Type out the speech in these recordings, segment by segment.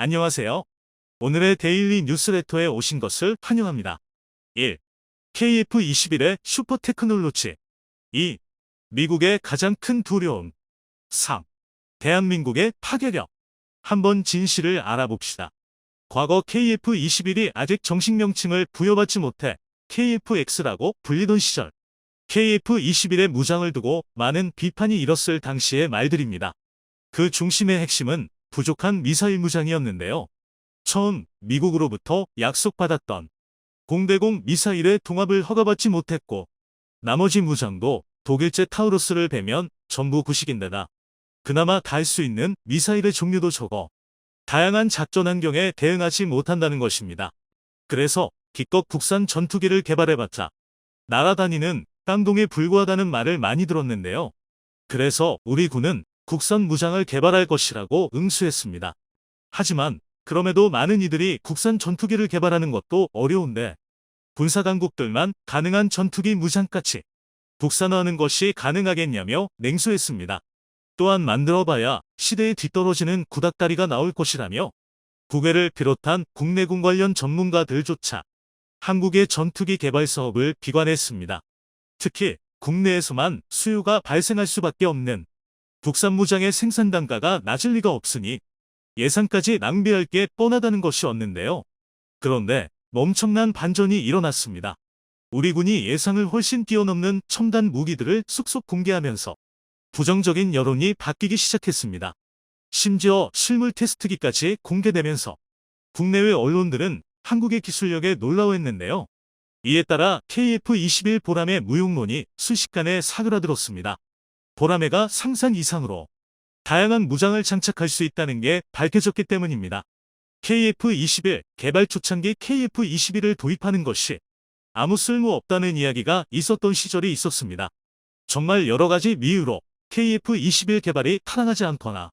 안녕하세요. 오늘의 데일리 뉴스레터에 오신 것을 환영합니다. 1. KF-21의 슈퍼 테크놀로지. 2. 미국의 가장 큰 두려움. 3. 대한민국의 파괴력. 한번 진실을 알아봅시다. 과거 KF-21이 아직 정식 명칭을 부여받지 못해 KF-X라고 불리던 시절, KF-21의 무장을 두고 많은 비판이 일었을 당시의 말들입니다. 그 중심의 핵심은 부족한 미사일 무장이었는데요. 처음 미국으로부터 약속받았던 공대공 미사일의 동합을 허가받지 못했고, 나머지 무장도 독일제 타우루스를 배면 전부 구식인데다 그나마 달 수 있는 미사일의 종류도 적어 다양한 작전 환경에 대응하지 못한다는 것입니다. 그래서 기껏 국산 전투기를 개발해봤자 날아다니는 깡동에 불과하다는 말을 많이 들었는데요. 그래서 우리 군은 국산 무장을 개발할 것이라고 응수했습니다. 하지만 그럼에도 많은 이들이 국산 전투기를 개발하는 것도 어려운데 군사강국들만 가능한 전투기 무장까지 국산화하는 것이 가능하겠냐며 냉소했습니다. 또한 만들어봐야 시대에 뒤떨어지는 구닥다리가 나올 것이라며 국외를 비롯한 국내군 관련 전문가들조차 한국의 전투기 개발 사업을 비관했습니다. 특히 국내에서만 수요가 발생할 수밖에 없는 국산 무장의 생산 단가가 낮을 리가 없으니 예산까지 낭비할 게 뻔하다는 것이었는데요. 그런데 엄청난 반전이 일어났습니다. 우리 군이 예상을 훨씬 뛰어넘는 첨단 무기들을 속속 공개하면서 부정적인 여론이 바뀌기 시작했습니다. 심지어 실물 테스트기까지 공개되면서 국내외 언론들은 한국의 기술력에 놀라워했는데요. 이에 따라 KF-21 보람의 무용론이 순식간에 사그라들었습니다. 보람회가 상상 이상으로 다양한 무장을 장착할 수 있다는 게 밝혀졌기 때문입니다. KF-21 개발 초창기 KF-21을 도입하는 것이 아무 쓸모 없다는 이야기가 있었던 시절이 있었습니다. 정말 여러 가지 이유로 KF-21 개발이 타당하지 않거나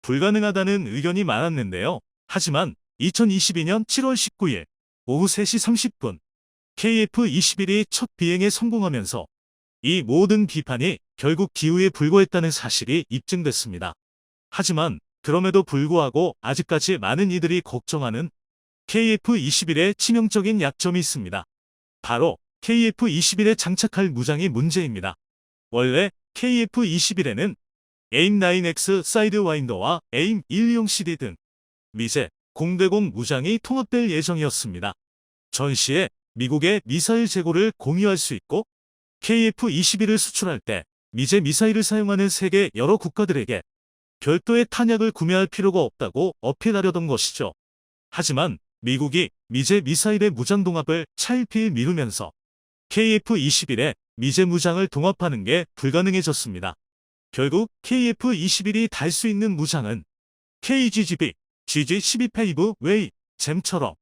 불가능하다는 의견이 많았는데요. 하지만 2022년 7월 19일 오후 3시 30분 KF-21이 첫 비행에 성공하면서 이 모든 비판이 결국 기우에 불과했다는 사실이 입증됐습니다. 하지만 그럼에도 불구하고 아직까지 많은 이들이 걱정하는 KF-21의 치명적인 약점이 있습니다. 바로 KF-21에 장착할 무장이 문제입니다. 원래 KF-21에는 AIM-9X 사이드와인더와 AIM-120 CD 등 미제 공대공 무장이 통합될 예정이었습니다. 전시에 미국의 미사일 재고를 공유할 수 있고 KF-21을 수출할 때 미제 미사일을 사용하는 세계 여러 국가들에게 별도의 탄약을 구매할 필요가 없다고 어필하려던 것이죠. 하지만 미국이 미제 미사일의 무장 동합을 차일피일 미루면서 KF-21에 미제 무장을 동합하는 게 불가능해졌습니다. 결국 KF-21이 달 수 있는 무장은 KGGB, GG-12 웨이, 잼처럼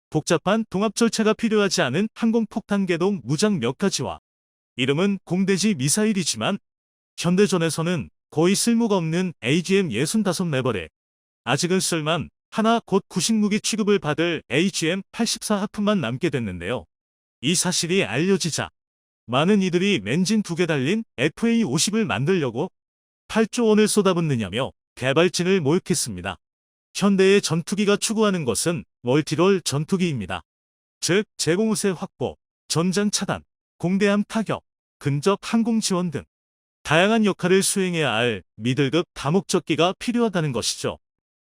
복잡한 동합 절차가 필요하지 않은 항공폭탄 계동 무장 몇 가지와 이름은 공대지 미사일이지만 현대전에서는 거의 쓸모가 없는 AGM-65 레벨에 아직은 쓸만 하나 곧 구식무기 취급을 받을 AGM-84 하프만 남게 됐는데요. 이 사실이 알려지자 많은 이들이 엔진 2개 달린 FA-50을 만들려고 8조 원을 쏟아붓느냐며 개발진을 모욕했습니다. 현대의 전투기가 추구하는 것은 멀티롤 전투기입니다. 즉 제공우세 확보, 전장 차단, 공대함 타격, 근접 항공 지원 등 다양한 역할을 수행해야 할 미들급 다목적기가 필요하다는 것이죠.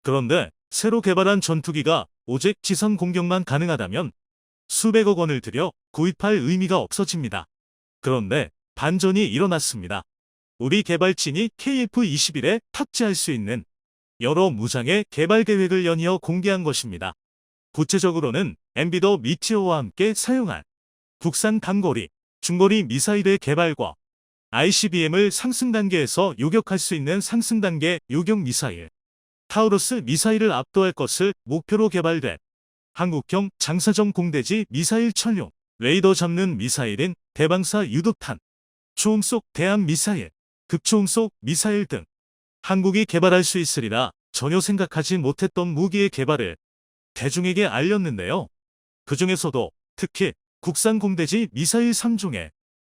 그런데 새로 개발한 전투기가 오직 지상 공격만 가능하다면 수백억 원을 들여 구입할 의미가 없어집니다. 그런데 반전이 일어났습니다. 우리 개발진이 KF-21에 탑재할 수 있는 여러 무장의 개발 계획을 연이어 공개한 것입니다. 구체적으로는 엠비더 미티어와 함께 사용할 국산 단거리, 중거리 미사일의 개발과 ICBM을 상승 단계에서 요격할 수 있는 상승 단계 요격 미사일, 타우루스 미사일을 압도할 것을 목표로 개발된 한국형 장사정 공대지 미사일 천룡, 레이더 잡는 미사일인 대방사 유도탄, 초음속 대함 미사일, 극초음속 미사일 등 한국이 개발할 수 있으리라 전혀 생각하지 못했던 무기의 개발을 대중에게 알렸는데요. 그 중에서도 특히 국산 공대지 미사일 3종에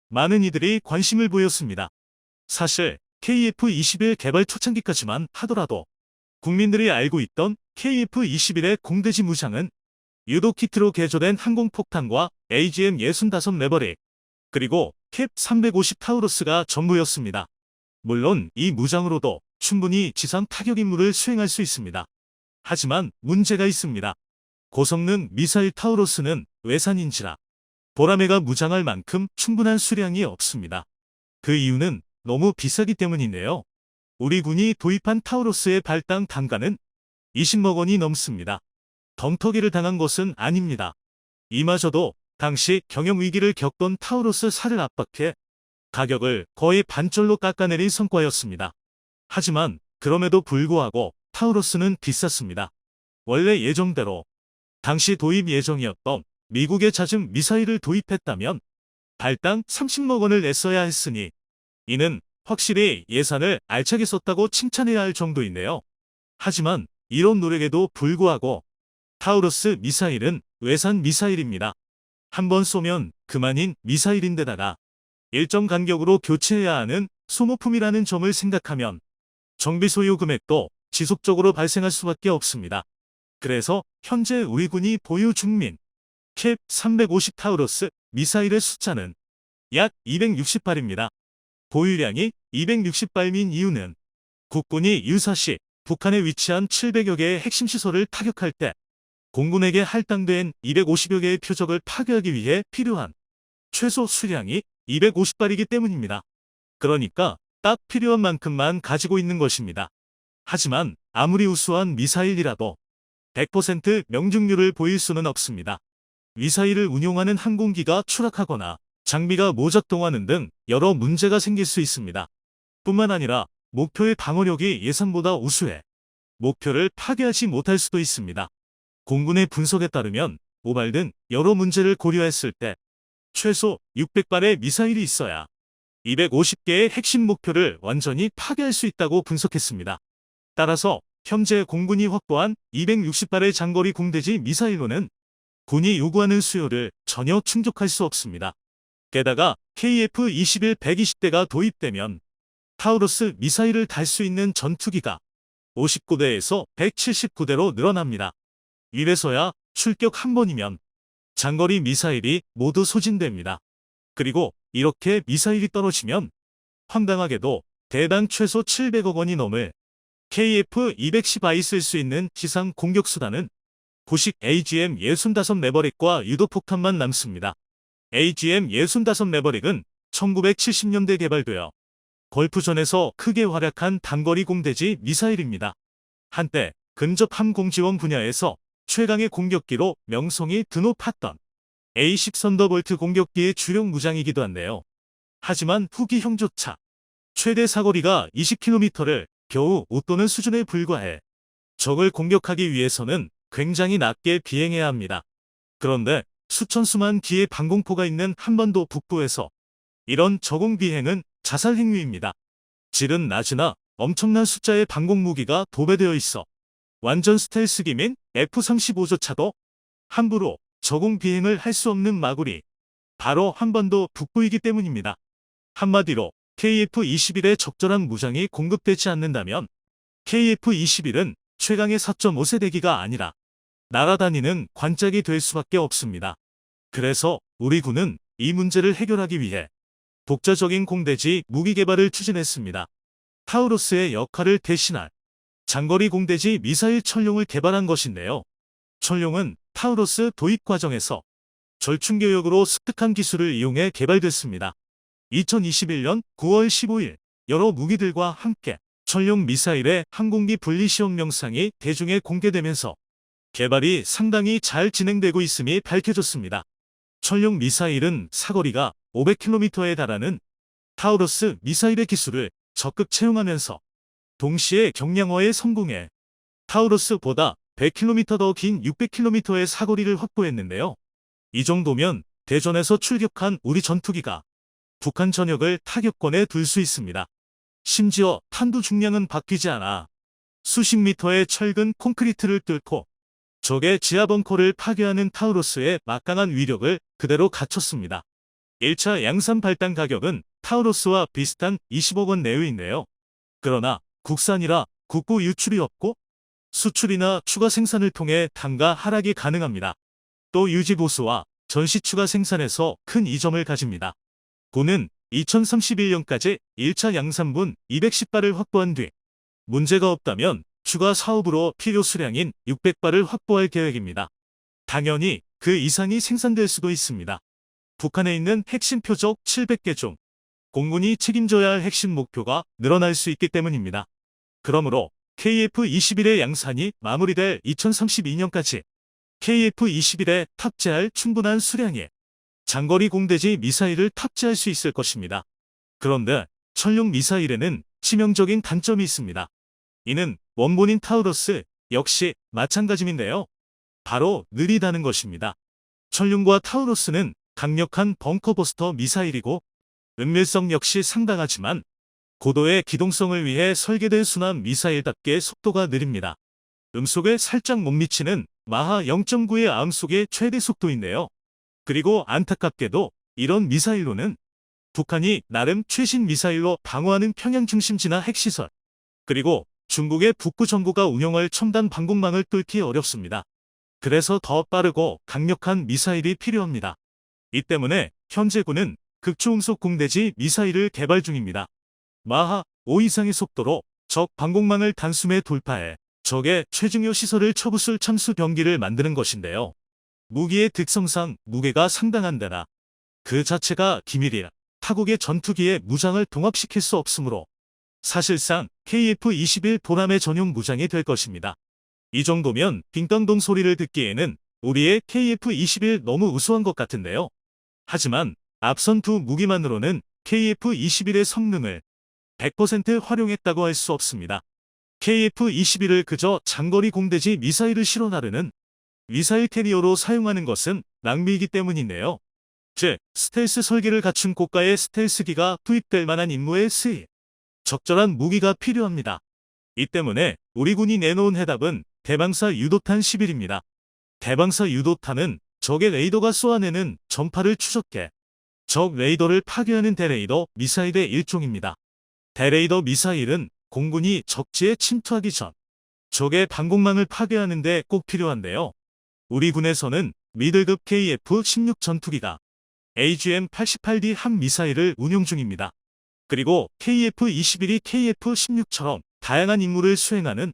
많은 이들이 관심을 보였습니다. 사실 KF-21 개발 초창기까지만 하더라도 국민들이 알고 있던 KF-21의 공대지 무장은 유도 키트로 개조된 항공폭탄과 AGM-65 레버릭, 그리고 캡 350 타우러스가 전부였습니다. 물론 이 무장으로도 충분히 지상 타격 임무를 수행할 수 있습니다. 하지만 문제가 있습니다. 고성능 미사일 타우러스는 외산인지라 보라매가 무장할 만큼 충분한 수량이 없습니다. 그 이유는 너무 비싸기 때문인데요. 우리 군이 도입한 타우러스의 발당 단가는 20억 원이 넘습니다. 덤터기를 당한 것은 아닙니다. 이마저도 당시 경영위기를 겪던 타우러스 살을 압박해 가격을 거의 반절로 깎아내린 성과였습니다. 하지만 그럼에도 불구하고 타우러스는 비쌌습니다. 원래 예정대로 당시 도입 예정이었던 미국의 자즘 미사일을 도입했다면 발당 30억 원을 냈어야 했으니 이는 확실히 예산을 알차게 썼다고 칭찬해야 할 정도인데요. 하지만 이런 노력에도 불구하고 타우러스 미사일은 외산 미사일입니다. 한번 쏘면 그만인 미사일인데다가 일정 간격으로 교체해야 하는 소모품이라는 점을 생각하면 정비 소요 금액도 지속적으로 발생할 수밖에 없습니다. 그래서 현재 우리 군이 보유 중인 캡 350 타우러스 미사일의 숫자는 약 260발입니다. 보유량이 260발인 이유는 국군이 유사시 북한에 위치한 700여 개의 핵심 시설을 타격할 때 공군에게 할당된 250여 개의 표적을 파괴하기 위해 필요한 최소 수량이 250발이기 때문입니다. 그러니까 딱 필요한 만큼만 가지고 있는 것입니다. 하지만 아무리 우수한 미사일이라도 100% 명중률을 보일 수는 없습니다. 미사일을 운용하는 항공기가 추락하거나 장비가 모작동하는 등 여러 문제가 생길 수 있습니다. 뿐만 아니라 목표의 방어력이 예상보다 우수해 목표를 파괴하지 못할 수도 있습니다. 공군의 분석에 따르면 모발 등 여러 문제를 고려했을 때 최소 600발의 미사일이 있어야 250개의 핵심 목표를 완전히 파괴할 수 있다고 분석했습니다. 따라서 현재 공군이 확보한 260발의 장거리 공대지 미사일로는 군이 요구하는 수요를 전혀 충족할 수 없습니다. 게다가 KF-21 120대가 도입되면 타우러스 미사일을 달 수 있는 전투기가 59대에서 179대로 늘어납니다. 이래서야 출격 한 번이면 장거리 미사일이 모두 소진됩니다. 그리고 이렇게 미사일이 떨어지면 황당하게도 대당 최소 700억 원이 넘을 KF-210I 쓸 수 있는 지상 공격수단은 구식 AGM-65 레버릭과 유도폭탄만 남습니다. AGM-65 레버릭은 1970년대 개발되어 걸프전에서 크게 활약한 단거리 공대지 미사일입니다. 한때 근접 함공지원 분야에서 최강의 공격기로 명성이 드높았던 A10 썬더볼트 공격기의 주력 무장이기도 한데요. 하지만 후기형조차 최대 사거리가 20km를 겨우 웃도는 수준에 불과해 적을 공격하기 위해서는 굉장히 낮게 비행해야 합니다. 그런데 수천 수만 기의 방공포가 있는 한반도 북부에서 이런 저공 비행은 자살 행위입니다. 질은 낮으나 엄청난 숫자의 방공무기가 도배되어 있어 완전 스텔스기민 F-35조차도 함부로 저공 비행을 할 수 없는 마구리, 바로 한반도 북부이기 때문입니다. 한마디로 KF-21의 적절한 무장이 공급되지 않는다면 KF-21은 최강의 4.5세대기가 아니라 날아다니는 관짝이 될 수밖에 없습니다. 그래서 우리 군은 이 문제를 해결하기 위해 독자적인 공대지 무기 개발을 추진했습니다. 타우러스의 역할을 대신할 장거리 공대지 미사일 천룡을 개발한 것인데요. 천룡은 타우러스 도입 과정에서 절충교역으로 습득한 기술을 이용해 개발됐습니다. 2021년 9월 15일 여러 무기들과 함께 천룡 미사일의 항공기 분리시험 영상이 대중에 공개되면서 개발이 상당히 잘 진행되고 있음이 밝혀졌습니다. 천룡 미사일은 사거리가 500km에 달하는 타우러스 미사일의 기술을 적극 채용하면서 동시에 경량화에 성공해 타우러스보다 100km 더 긴 600km의 사거리를 확보했는데요. 이 정도면 대전에서 출격한 우리 전투기가 북한 전역을 타격권에 둘 수 있습니다. 심지어 탄두 중량은 바뀌지 않아 수십 미터의 철근 콘크리트를 뚫고 적의 지하 벙커를 파괴하는 타우러스의 막강한 위력을 그대로 갖췄습니다. 1차 양산 발당 가격은 타우러스와 비슷한 20억 원 내외인데요. 그러나 국산이라 국부 유출이 없고 수출이나 추가 생산을 통해 단가 하락이 가능합니다. 또 유지 보수와 전시 추가 생산에서 큰 이점을 가집니다. 고는 2031년까지 1차 양산분 210발을 확보한 뒤 문제가 없다면 추가 사업으로 필요 수량인 600발을 확보할 계획입니다. 당연히 그 이상이 생산될 수도 있습니다. 북한에 있는 핵심 표적 700개 중 공군이 책임져야 할 핵심 목표가 늘어날 수 있기 때문입니다. 그러므로 KF-21의 양산이 마무리될 2032년까지 KF-21에 탑재할 충분한 수량의 장거리 공대지 미사일을 탑재할 수 있을 것입니다. 그런데 천룡 미사일에는 치명적인 단점이 있습니다. 이는 원본인 타우러스 역시 마찬가지인데요. 바로 느리다는 것입니다. 천룡과 타우러스는 강력한 벙커버스터 미사일이고 은밀성 역시 상당하지만 고도의 기동성을 위해 설계된 순환 미사일답게 속도가 느립니다. 음속에 살짝 못 미치는 마하 0.9의 암속의 최대 속도인데요. 그리고 안타깝게도 이런 미사일로는 북한이 나름 최신 미사일로 방어하는 평양 중심 진화 핵시설, 그리고 중국의 북부 정부가 운영할 첨단 방공망을 뚫기 어렵습니다. 그래서 더 빠르고 강력한 미사일이 필요합니다. 이 때문에 현재 군은 극초음속 공대지 미사일을 개발 중입니다. 마하 5 이상의 속도로 적 방공망을 단숨에 돌파해 적의 최중요 시설을 쳐부술 참수 병기를 만드는 것인데요. 무기의 특성상 무게가 상당한 데나 그 자체가 기밀이라 타국의 전투기에 무장을 동합시킬 수 없으므로 사실상 KF-21 보람의 전용 무장이 될 것입니다. 이 정도면 빙땅동 소리를 듣기에는 우리의 KF-21 너무 우수한 것 같은데요. 하지만 앞선 두 무기만으로는 KF-21의 성능을 100% 활용했다고 할 수 없습니다. KF-21을 그저 장거리 공대지 미사일을 실어 나르는 미사일 캐리어로 사용하는 것은 낭비이기 때문인데요. 즉, 스텔스 설계를 갖춘 고가의 스텔스기가 투입될 만한 임무에 쓰일 적절한 무기가 필요합니다. 이 때문에 우리 군이 내놓은 해답은 대방사 유도탄 11입니다. 대방사 유도탄은 적의 레이더가 쏘아내는 전파를 추적해 적 레이더를 파괴하는 대레이더 미사일의 일종입니다. 대레이더 미사일은 공군이 적지에 침투하기 전 적의 방공망을 파괴하는 데 꼭 필요한데요. 우리 군에서는 미들급 KF-16 전투기가 AGM-88D 함 미사일을 운용 중입니다. 그리고 KF-21이 KF-16처럼 다양한 임무를 수행하는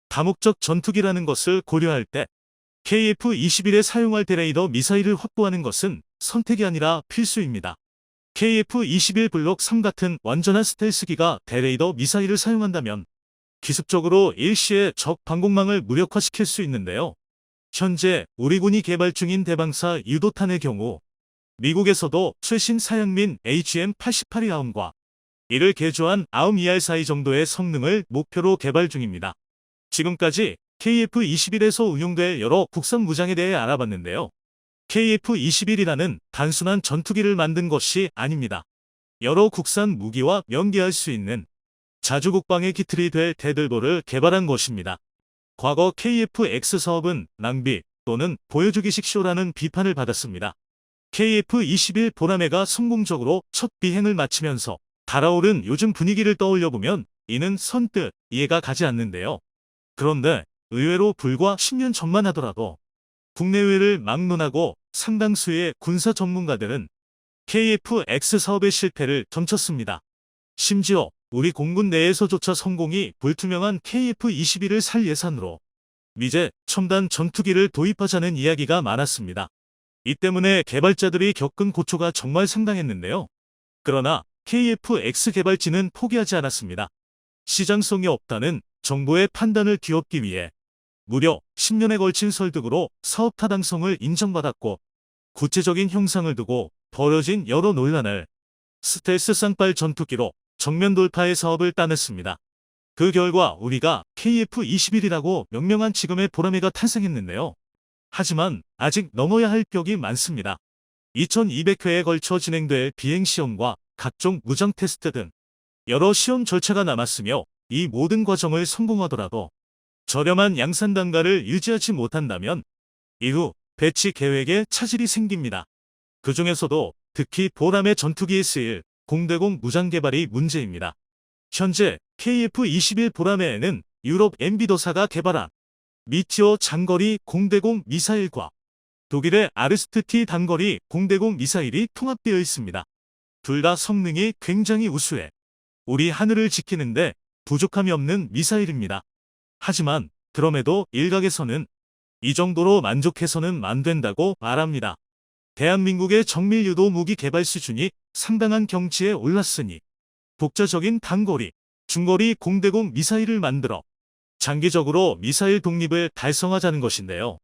다목적 전투기라는 것을 고려할 때 KF-21에 사용할 대레이더 미사일을 확보하는 것은 선택이 아니라 필수입니다. KF-21 블록 3 같은 완전한 스텔스기가 대레이더 미사일을 사용한다면 기습적으로 일시에 적 방공망을 무력화시킬 수 있는데요. 현재 우리 군이 개발 중인 대방사 유도탄의 경우 미국에서도 최신 사양민 AGM-88이 아움과 이를 개조한 아움 ER-42 정도의 성능을 목표로 개발 중입니다. 지금까지 KF-21에서 운용될 여러 국산 무장에 대해 알아봤는데요. KF-21이라는 단순한 전투기를 만든 것이 아닙니다. 여러 국산 무기와 연계할 수 있는 자주국방의 기틀이 될 대들보를 개발한 것입니다. 과거 KF-X 사업은 낭비 또는 보여주기식 쇼라는 비판을 받았습니다. KF-21 보라매가 성공적으로 첫 비행을 마치면서 달아오른 요즘 분위기를 떠올려보면 이는 선뜻 이해가 가지 않는데요. 그런데 의외로 불과 10년 전만 하더라도 국내외를 막론하고 상당수의 군사 전문가들은 KF-X 사업의 실패를 점쳤습니다. 심지어 우리 공군 내에서조차 성공이 불투명한 KF-21을 살 예산으로 미제 첨단 전투기를 도입하자는 이야기가 많았습니다. 이 때문에 개발자들이 겪은 고초가 정말 상당했는데요. 그러나 KF-X 개발진은 포기하지 않았습니다. 시장성이 없다는 정부의 판단을 뒤엎기 위해 무려 10년에 걸친 설득으로 사업 타당성을 인정받았고 구체적인 형상을 두고 벌어진 여러 논란을 스텔스 쌍발 전투기로 정면 돌파의 사업을 따냈습니다. 그 결과 우리가 KF-21이라고 명명한 지금의 보라매가 탄생했는데요. 하지만 아직 넘어야 할 벽이 많습니다. 2200회에 걸쳐 진행될 비행시험과 각종 무장 테스트 등 여러 시험 절차가 남았으며 이 모든 과정을 성공하더라도 저렴한 양산 단가를 유지하지 못한다면 이후 배치 계획에 차질이 생깁니다. 그 중에서도 특히 보라매 전투기에 쓰일 공대공 무장 개발이 문제입니다. 현재 KF-21 보라매에는 유럽 엠비더사가 개발한 미티어 장거리 공대공 미사일과 독일의 아르스트 T 단거리 공대공 미사일이 통합되어 있습니다. 둘 다 성능이 굉장히 우수해 우리 하늘을 지키는데 부족함이 없는 미사일입니다. 하지만 그럼에도 일각에서는 이 정도로 만족해서는 안 된다고 말합니다. 대한민국의 정밀 유도 무기 개발 수준이 상당한 경지에 올랐으니 독자적인 단거리, 중거리 공대공 미사일을 만들어 장기적으로 미사일 독립을 달성하자는 것인데요.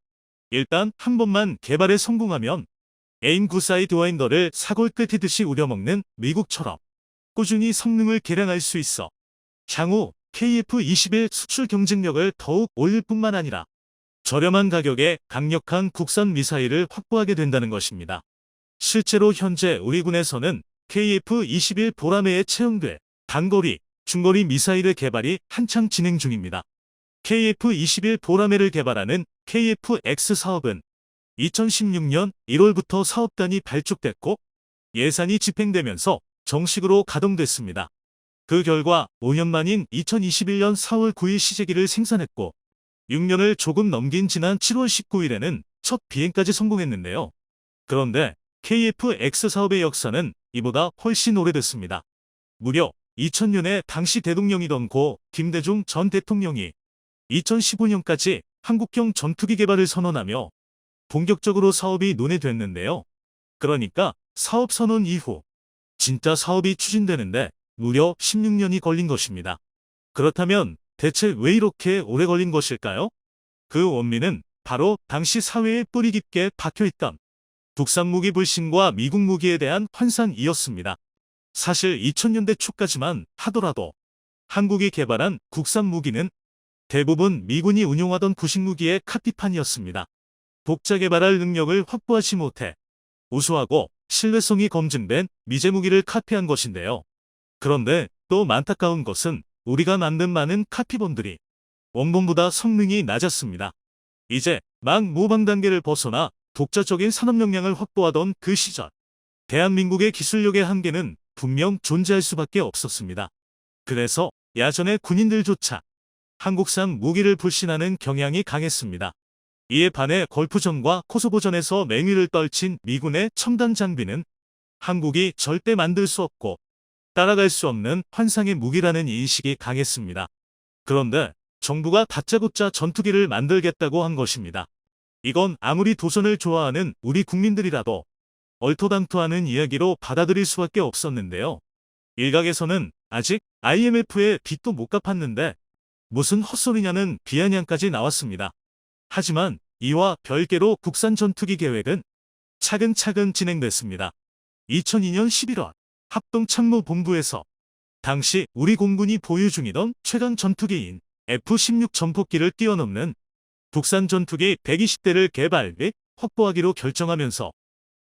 일단 한 번만 개발에 성공하면 AIM-9 사이드와인더를 사골 끓이듯이 우려먹는 미국처럼 꾸준히 성능을 개량할 수 있어 향후 KF-21 수출 경쟁력을 더욱 올릴 뿐만 아니라 저렴한 가격에 강력한 국산 미사일을 확보하게 된다는 것입니다. 실제로 현재 우리 군에서는 KF-21 보라매에 채용될 단거리, 중거리 미사일의 개발이 한창 진행 중입니다. KF-21 보라매를 개발하는 KF-X 사업은 2016년 1월부터 사업단이 발족됐고 예산이 집행되면서 정식으로 가동됐습니다. 그 결과 5년 만인 2021년 4월 9일 시제기를 생산했고 6년을 조금 넘긴 지난 7월 19일에는 첫 비행까지 성공했는데요. 그런데 KF-X 사업의 역사는 이보다 훨씬 오래됐습니다. 무려 2000년에 당시 대통령이던 고 김대중 전 대통령이 2015년까지 한국형 전투기 개발을 선언하며 본격적으로 사업이 논의됐는데요. 그러니까 사업 선언 이후 진짜 사업이 추진되는데 무려 16년이 걸린 것입니다. 그렇다면 대체 왜 이렇게 오래 걸린 것일까요? 그 원인은 바로 당시 사회에 뿌리 깊게 박혀있던 국산 무기 불신과 미국 무기에 대한 환상이었습니다. 사실 2000년대 초까지만 하더라도 한국이 개발한 국산 무기는 대부분 미군이 운용하던 구식 무기의 카피판이었습니다. 독자 개발할 능력을 확보하지 못해 우수하고 신뢰성이 검증된 미제 무기를 카피한 것인데요. 그런데 또 안타까운 것은 우리가 만든 많은 카피본들이 원본보다 성능이 낮았습니다. 이제 막 모방 단계를 벗어나 독자적인 산업 역량을 확보하던 그 시절 대한민국의 기술력의 한계는 분명 존재할 수밖에 없었습니다. 그래서 야전의 군인들조차 한국산 무기를 불신하는 경향이 강했습니다. 이에 반해 걸프전과 코소보전에서 맹위를 떨친 미군의 첨단 장비는 한국이 절대 만들 수 없고 따라갈 수 없는 환상의 무기라는 인식이 강했습니다. 그런데 정부가 다짜고짜 전투기를 만들겠다고 한 것입니다. 이건 아무리 도전을 좋아하는 우리 국민들이라도 얼토당토하는 이야기로 받아들일 수밖에 없었는데요. 일각에서는 아직 IMF에 빚도 못 갚았는데 무슨 헛소리냐는 비아냥까지 나왔습니다. 하지만 이와 별개로 국산 전투기 계획은 차근차근 진행됐습니다. 2002년 11월 합동참모본부에서 당시 우리 공군이 보유 중이던 최강 전투기인 F-16 전폭기를 뛰어넘는 국산 전투기 120대를 개발 및 확보하기로 결정하면서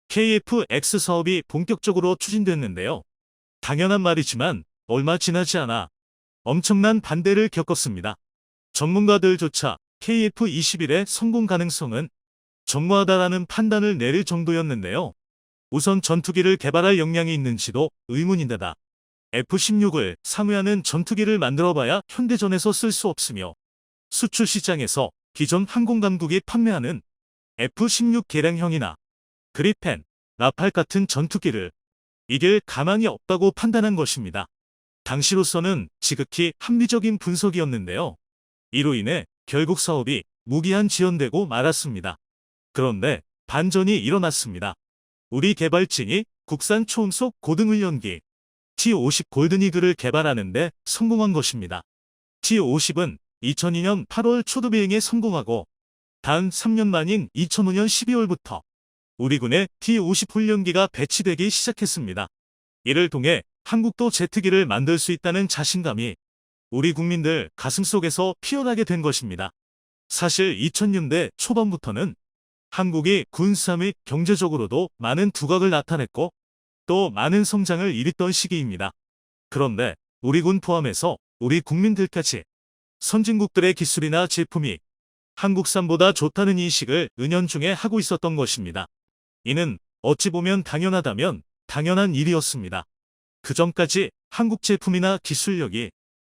KF-X 사업이 본격적으로 추진됐는데요. 당연한 말이지만 얼마 지나지 않아 엄청난 반대를 겪었습니다. 전문가들조차 KF-21의 성공 가능성은 전무하다라는 판단을 내릴 정도였는데요. 우선 전투기를 개발할 역량이 있는지도 의문인데다 F-16을 상회하는 전투기를 만들어봐야 현대전에서 쓸 수 없으며 수출 시장에서 기존 항공강국이 판매하는 F-16 개량형이나 그리펜, 라팔 같은 전투기를 이길 가망이 없다고 판단한 것입니다. 당시로서는 지극히 합리적인 분석이었는데요. 이로 인해 결국 사업이 무기한 지연되고 말았습니다. 그런데 반전이 일어났습니다. 우리 개발진이 국산 초음속 고등훈련기 T-50 골든이글을 개발하는데 성공한 것입니다. T-50은 2002년 8월 초도 비행에 성공하고 단 3년 만인 2005년 12월부터 우리 군에 T-50 훈련기가 배치되기 시작했습니다. 이를 통해 한국도 제트기를 만들 수 있다는 자신감이 우리 국민들 가슴속에서 피어나게 된 것입니다. 사실 2000년대 초반부터는 한국이 군사 및 경제적으로도 많은 두각을 나타냈고 또 많은 성장을 일으켰던 시기입니다. 그런데 우리 군 포함해서 우리 국민들까지 선진국들의 기술이나 제품이 한국산보다 좋다는 인식을 은연중에 하고 있었던 것입니다. 이는 어찌 보면 당연하다면 당연한 일이었습니다. 그전까지 한국 제품이나 기술력이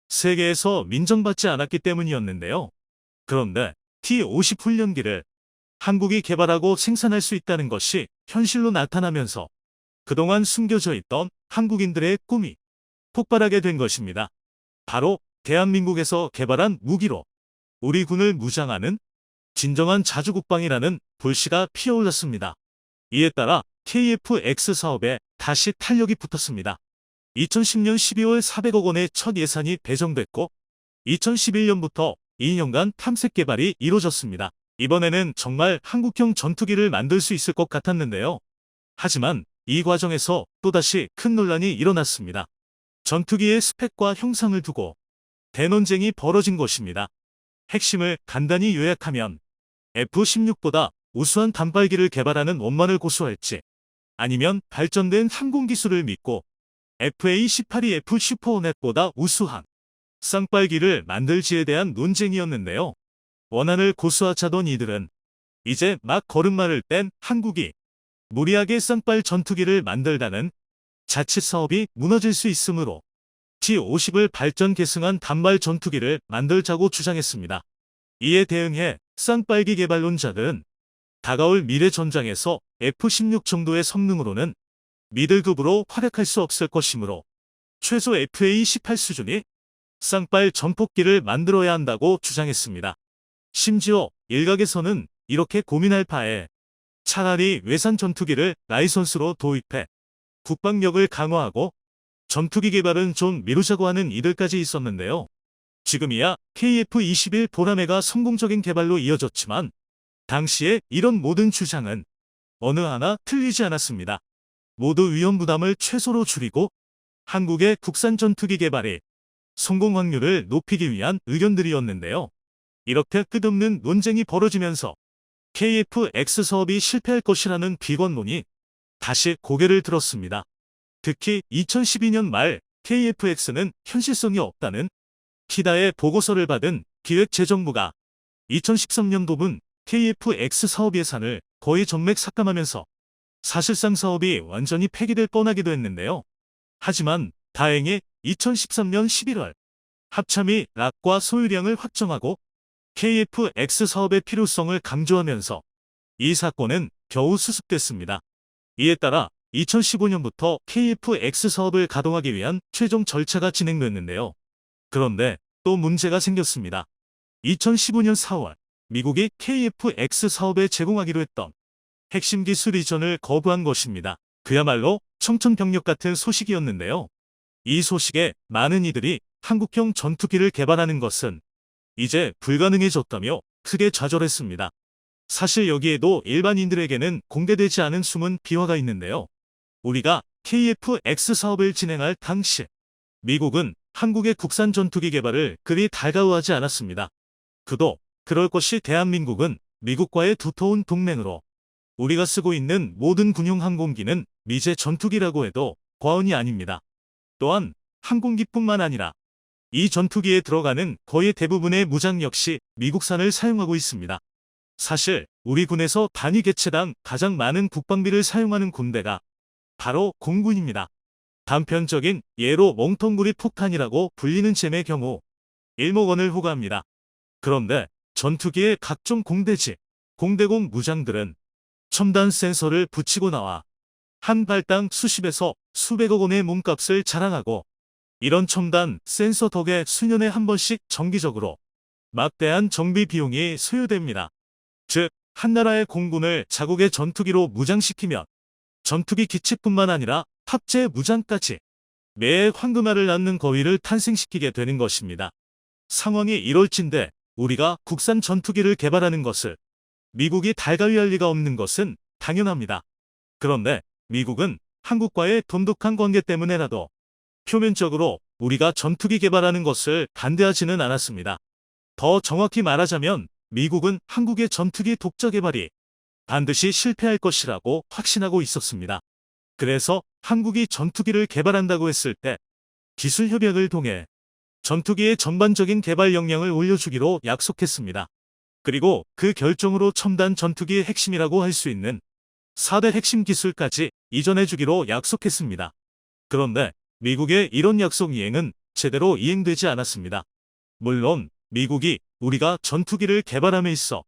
세계에서 인정받지 않았기 때문이었는데요. 그런데 T-50 훈련기를 한국이 개발하고 생산할 수 있다는 것이 현실로 나타나면서 그동안 숨겨져 있던 한국인들의 꿈이 폭발하게 된 것입니다. 바로 대한민국에서 개발한 무기로 우리 군을 무장하는 진정한 자주국방이라는 불씨가 피어올랐습니다. 이에 따라 KF-X 사업에 다시 탄력이 붙었습니다. 2010년 12월 400억 원의 첫 예산이 배정됐고 2011년부터 2년간 탐색 개발이 이루어졌습니다. 이번에는 정말 한국형 전투기를 만들 수 있을 것 같았는데요. 하지만 이 과정에서 또다시 큰 논란이 일어났습니다. 전투기의 스펙과 형상을 두고 대논쟁이 벌어진 것입니다. 핵심을 간단히 요약하면 F-16보다 우수한 단발기를 개발하는 원만을 고수할지, 아니면 발전된 항공기술을 믿고 FA-18이 F-슈퍼호넷보다 우수한 쌍발기를 만들지에 대한 논쟁이었는데요. 원한을 고수하자던 이들은 이제 막 걸음마를 뗀 한국이 무리하게 쌍발 전투기를 만들다는 자칫 사업이 무너질 수 있으므로 T-50을 발전 계승한 단발 전투기를 만들자고 주장했습니다. 이에 대응해 쌍발기 개발론자들은 다가올 미래 전장에서 F-16 정도의 성능으로는 미들급으로 활약할 수 없을 것이므로 최소 FA-18 수준이 쌍발 전폭기를 만들어야 한다고 주장했습니다. 심지어 일각에서는 이렇게 고민할 바에 차라리 외산 전투기를 라이선스로 도입해 국방력을 강화하고 전투기 개발은 좀 미루자고 하는 이들까지 있었는데요. 지금이야 KF-21 보라매가 성공적인 개발로 이어졌지만 당시에 이런 모든 주장은 어느 하나 틀리지 않았습니다. 모두 위험 부담을 최소로 줄이고 한국의 국산 전투기 개발이 성공 확률을 높이기 위한 의견들이었는데요. 이렇게 끝없는 논쟁이 벌어지면서 KF-X 사업이 실패할 것이라는 비관론이 다시 고개를 들었습니다. 특히 2012년 말 KF-X는 현실성이 없다는 키다의 보고서를 받은 기획재정부가 2013년도분 KF-X 사업 예산을 거의 전맥 삭감하면서 사실상 사업이 완전히 폐기될 뻔하기도 했는데요. 하지만 다행히 2013년 11월 합참이 락과 소유량을 확정하고 KF-X 사업의 필요성을 강조하면서 이 사건은 겨우 수습됐습니다. 이에 따라 2015년부터 KF-X 사업을 가동하기 위한 최종 절차가 진행됐는데요. 그런데 또 문제가 생겼습니다. 2015년 4월 미국이 KF-X 사업에 제공하기로 했던 핵심 기술 이전을 거부한 것입니다. 그야말로 청천벽력 같은 소식이었는데요. 이 소식에 많은 이들이 한국형 전투기를 개발하는 것은 이제 불가능해졌다며 크게 좌절했습니다. 사실 여기에도 일반인들에게는 공개되지 않은 숨은 비화가 있는데요. 우리가 KF-X 사업을 진행할 당시 미국은 한국의 국산 전투기 개발을 그리 달가워하지 않았습니다. 그도 그럴 것이 대한민국은 미국과의 두터운 동맹으로 우리가 쓰고 있는 모든 군용 항공기는 미제 전투기라고 해도 과언이 아닙니다. 또한 항공기뿐만 아니라 이 전투기에 들어가는 거의 대부분의 무장 역시 미국산을 사용하고 있습니다. 사실 우리 군에서 단위 개체당 가장 많은 국방비를 사용하는 군대가 바로 공군입니다. 단편적인 예로 몽텅구리 폭탄이라고 불리는 잼의 경우 1억 원을 호가합니다. 그런데 전투기의 각종 공대지, 공대공 무장들은 첨단 센서를 붙이고 나와 한 발당 수십에서 수백억 원의 몸값을 자랑하고 이런 첨단 센서 덕에 수년에 한 번씩 정기적으로 막대한 정비 비용이 소요됩니다. 즉, 한 나라의 공군을 자국의 전투기로 무장시키면 전투기 기체뿐만 아니라 탑재 무장까지 매해 황금알을 낳는 거위를 탄생시키게 되는 것입니다. 상황이 이럴진데 우리가 국산 전투기를 개발하는 것을 미국이 달가위할 리가 없는 것은 당연합니다. 그런데 미국은 한국과의 돈독한 관계 때문에라도 표면적으로 우리가 전투기 개발하는 것을 반대하지는 않았습니다. 더 정확히 말하자면 미국은 한국의 전투기 독자 개발이 반드시 실패할 것이라고 확신하고 있었습니다. 그래서 한국이 전투기를 개발한다고 했을 때 기술 협약을 통해 전투기의 전반적인 개발 역량을 올려주기로 약속했습니다. 그리고 그 결정으로 첨단 전투기의 핵심이라고 할 수 있는 4대 핵심 기술까지 이전해주기로 약속했습니다. 그런데 미국의 이런 약속 이행은 제대로 이행되지 않았습니다. 물론 미국이 우리가 전투기를 개발함에 있어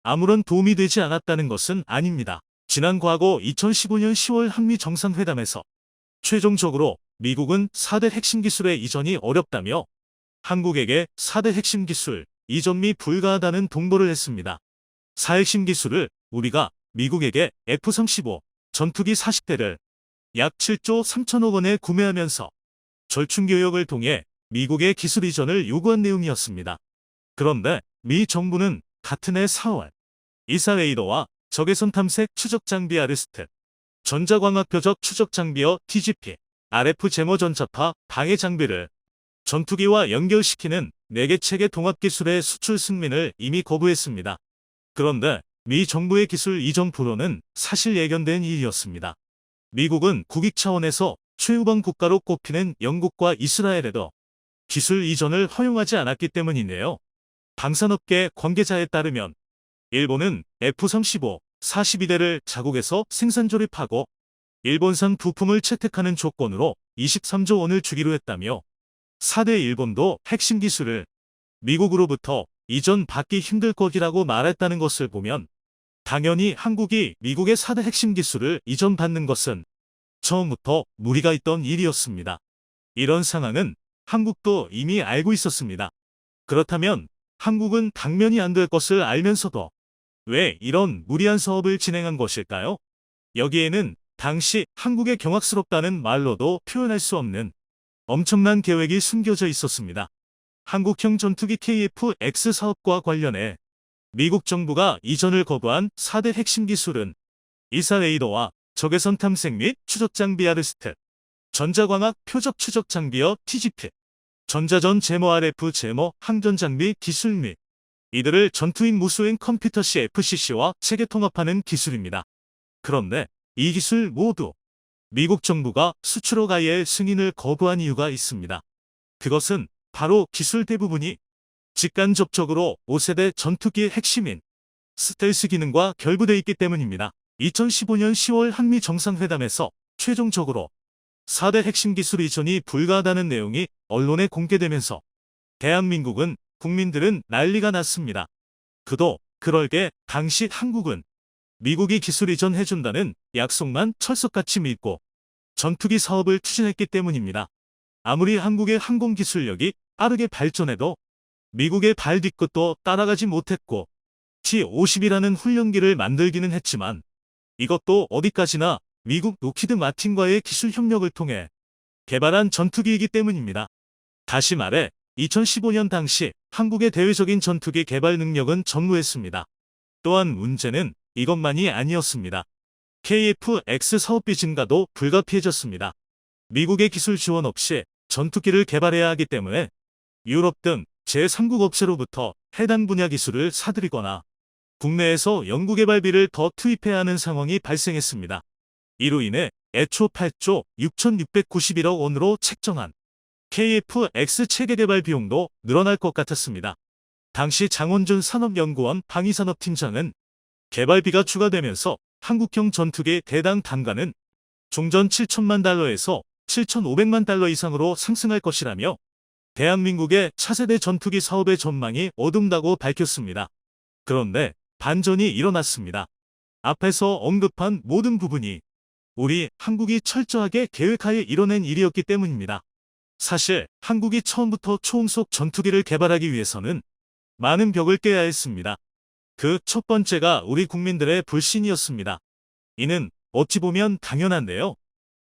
아무런 도움이 되지 않았다는 것은 아닙니다. 지난 과거 2015년 10월 한미 정상회담에서 최종적으로 미국은 4대 핵심 기술의 이전이 어렵다며 한국에게 4대 핵심 기술 이전이 불가하다는 동보를 했습니다. 4핵심 기술을 우리가 미국에게 F-35 전투기 40대를 약 7조 3천억 원에 구매하면서 절충교역을 통해 미국의 기술 이전을 요구한 내용이었습니다. 그런데 미 정부는 같은 해 4월 이사 레이더와 적외선 탐색 추적 장비 아르스트, 전자광학 표적 추적 장비어 TGP, RF 제모 전차파 방해 장비를 전투기와 연결시키는 4개 체계 통합 기술의 수출 승인을 이미 거부했습니다. 그런데 미 정부의 기술 이전 불허는 사실 예견된 일이었습니다. 미국은 국익 차원에서 최우방 국가로 꼽히는 영국과 이스라엘에도 기술 이전을 허용하지 않았기 때문인데요. 방산업계 관계자에 따르면 일본은 F-35 42대를 자국에서 생산 조립하고 일본산 부품을 채택하는 조건으로 23조 원을 주기로 했다며 4대 일본도 핵심 기술을 미국으로부터 이전받기 힘들 것이라고 말했다는 것을 보면 당연히 한국이 미국의 4대 핵심 기술을 이전받는 것은 처음부터 무리가 있던 일이었습니다. 이런 상황은 한국도 이미 알고 있었습니다. 그렇다면 한국은 당면이 안 될 것을 알면서도 왜 이런 무리한 사업을 진행한 것일까요? 여기에는 당시 한국의 경악스럽다는 말로도 표현할 수 없는 엄청난 계획이 숨겨져 있었습니다. 한국형 전투기 KF-X 사업과 관련해 미국 정부가 이전을 거부한 4대 핵심 기술은 이사 레이더와 적외선 탐색 및 추적 장비 아르스트, 전자광학 표적 추적 장비어 TGP, 전자전 제모 RF 제모 항전 장비 기술 및 이들을 전투인 무수행 컴퓨터 CFCC와 체계 통합하는 기술입니다. 그런데 이 기술 모두 미국 정부가 수출허 가이의 승인을 거부한 이유가 있습니다. 그것은 바로 기술 대부분이 직간접적으로 5세대 전투기의 핵심인 스텔스 기능과 결부되어 있기 때문입니다. 2015년 10월 한미 정상회담에서 최종적으로 4대 핵심 기술 이전이 불가하다는 내용이 언론에 공개되면서 대한민국은 국민들은 난리가 났습니다. 그도 그럴게 당시 한국은 미국이 기술 이전해준다는 약속만 철석같이 믿고 전투기 사업을 추진했기 때문입니다. 아무리 한국의 항공기술력이 빠르게 발전해도 미국의 발 뒤끝도 따라가지 못했고 T-50이라는 훈련기를 만들기는 했지만 이것도 어디까지나 미국 로키드 마틴과의 기술 협력을 통해 개발한 전투기이기 때문입니다. 다시 말해 2015년 당시 한국의 대외적인 전투기 개발 능력은 전무했습니다. 또한 문제는 이것만이 아니었습니다. KF-X 사업비 증가도 불가피해졌습니다. 미국의 기술 지원 없이 전투기를 개발해야 하기 때문에 유럽 등 제3국 업체로부터 해당 분야 기술을 사들이거나 국내에서 연구개발비를 더 투입해야 하는 상황이 발생했습니다. 이로 인해 애초 8조 6,691억 원으로 책정한 KF-X 체계 개발 비용도 늘어날 것 같았습니다. 당시 장원준 산업연구원 방위산업팀장은 개발비가 추가되면서 한국형 전투기 대당 단가는 종전 7천만 달러에서 7,500만 달러 이상으로 상승할 것이라며 대한민국의 차세대 전투기 사업의 전망이 어둡다고 밝혔습니다. 그런데 반전이 일어났습니다. 앞에서 언급한 모든 부분이 우리 한국이 철저하게 계획하에 이뤄낸 일이었기 때문입니다. 사실 한국이 처음부터 초음속 전투기를 개발하기 위해서는 많은 벽을 깨야 했습니다. 그 첫 번째가 우리 국민들의 불신이었습니다. 이는 어찌 보면 당연한데요.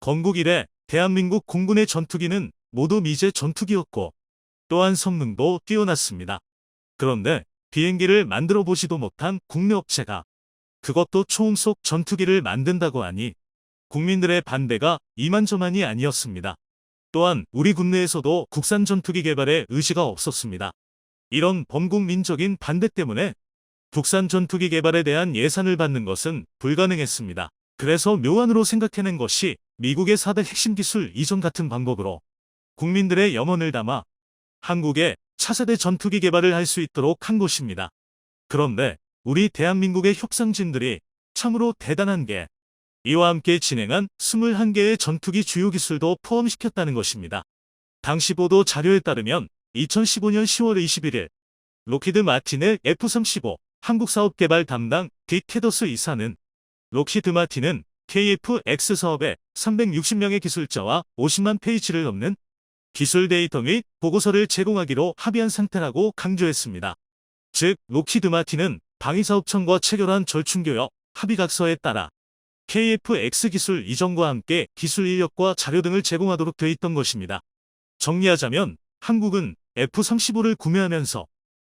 건국 이래 대한민국 공군의 전투기는 모두 미제 전투기였고 또한 성능도 뛰어났습니다. 그런데 비행기를 만들어 보지도 못한 국내 업체가 그것도 초음속 전투기를 만든다고 하니 국민들의 반대가 이만저만이 아니었습니다. 또한 우리 국내에서도 국산 전투기 개발에 의지가 없었습니다. 이런 범국민적인 반대 때문에 국산 전투기 개발에 대한 예산을 받는 것은 불가능했습니다. 그래서 묘안으로 생각해낸 것이 미국의 4대 핵심 기술 이전 같은 방법으로 국민들의 염원을 담아 한국의 차세대 전투기 개발을 할 수 있도록 한 것입니다. 그런데 우리 대한민국의 협상진들이 참으로 대단한 게 이와 함께 진행한 21개의 전투기 주요 기술도 포함시켰다는 것입니다. 당시 보도 자료에 따르면 2015년 10월 21일 록히드 마틴의 F-35 한국 사업 개발 담당 딕 테더스 이사는 록히드 마틴은 KF-X 사업에 360명의 기술자와 50만 페이지를 넘는 기술 데이터 및 보고서를 제공하기로 합의한 상태라고 강조했습니다. 즉, 록히드 마틴은 방위사업청과 체결한 절충교역 합의각서에 따라 KF-X 기술 이전과 함께 기술 인력과 자료 등을 제공하도록 돼 있던 것입니다. 정리하자면 한국은 F-35를 구매하면서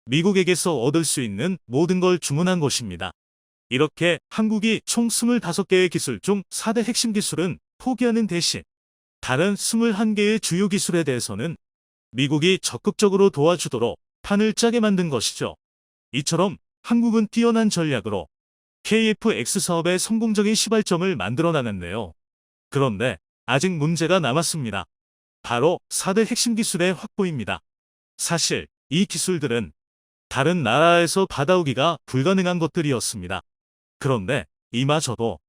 미국에게서 얻을 수 있는 모든 걸 주문한 것입니다. 이렇게 한국이 총 25개의 기술 중 4대 핵심 기술은 포기하는 대신 다른 21개의 주요 기술에 대해서는 미국이 적극적으로 도와주도록 판을 짜게 만든 것이죠. 이처럼 한국은 뛰어난 전략으로 KF-X 사업의 성공적인 시발점을 만들어 나갔네요. 그런데 아직 문제가 남았습니다. 바로 4대 핵심 기술의 확보입니다. 사실 이 기술들은 다른 나라에서 받아오기가 불가능한 것들이었습니다. 그런데 이마저도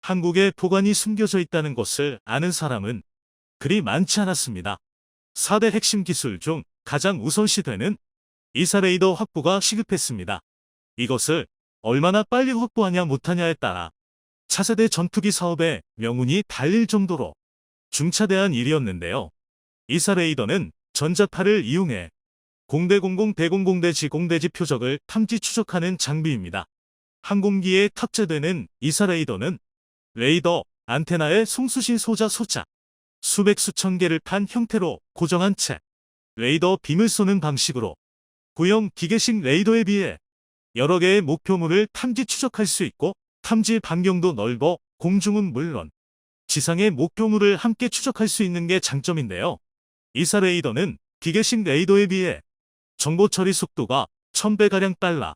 한국에 보관이 숨겨져 있다는 것을 아는 사람은 그리 많지 않았습니다. 4대 핵심 기술 중 가장 우선시되는 이사 레이더 확보가 시급했습니다. 이것을 얼마나 빨리 확보하냐 못하냐에 따라 차세대 전투기 사업의 명운이 달릴 정도로 중차대한 일이었는데요. 이사 레이더는 전자파를 이용해 공대공공 대공공대지 공대지 표적을 탐지 추적하는 장비입니다. 항공기에 탑재되는 이사 레이더는 레이더, 안테나의 송수신 소자, 수백 수천 개를 판 형태로 고정한 채 레이더 빔을 쏘는 방식으로 구형 기계식 레이더에 비해 여러 개의 목표물을 탐지 추적할 수 있고 탐지 반경도 넓어 공중은 물론 지상의 목표물을 함께 추적할 수 있는 게 장점인데요. 이사 레이더는 기계식 레이더에 비해 정보 처리 속도가 1000배가량 빨라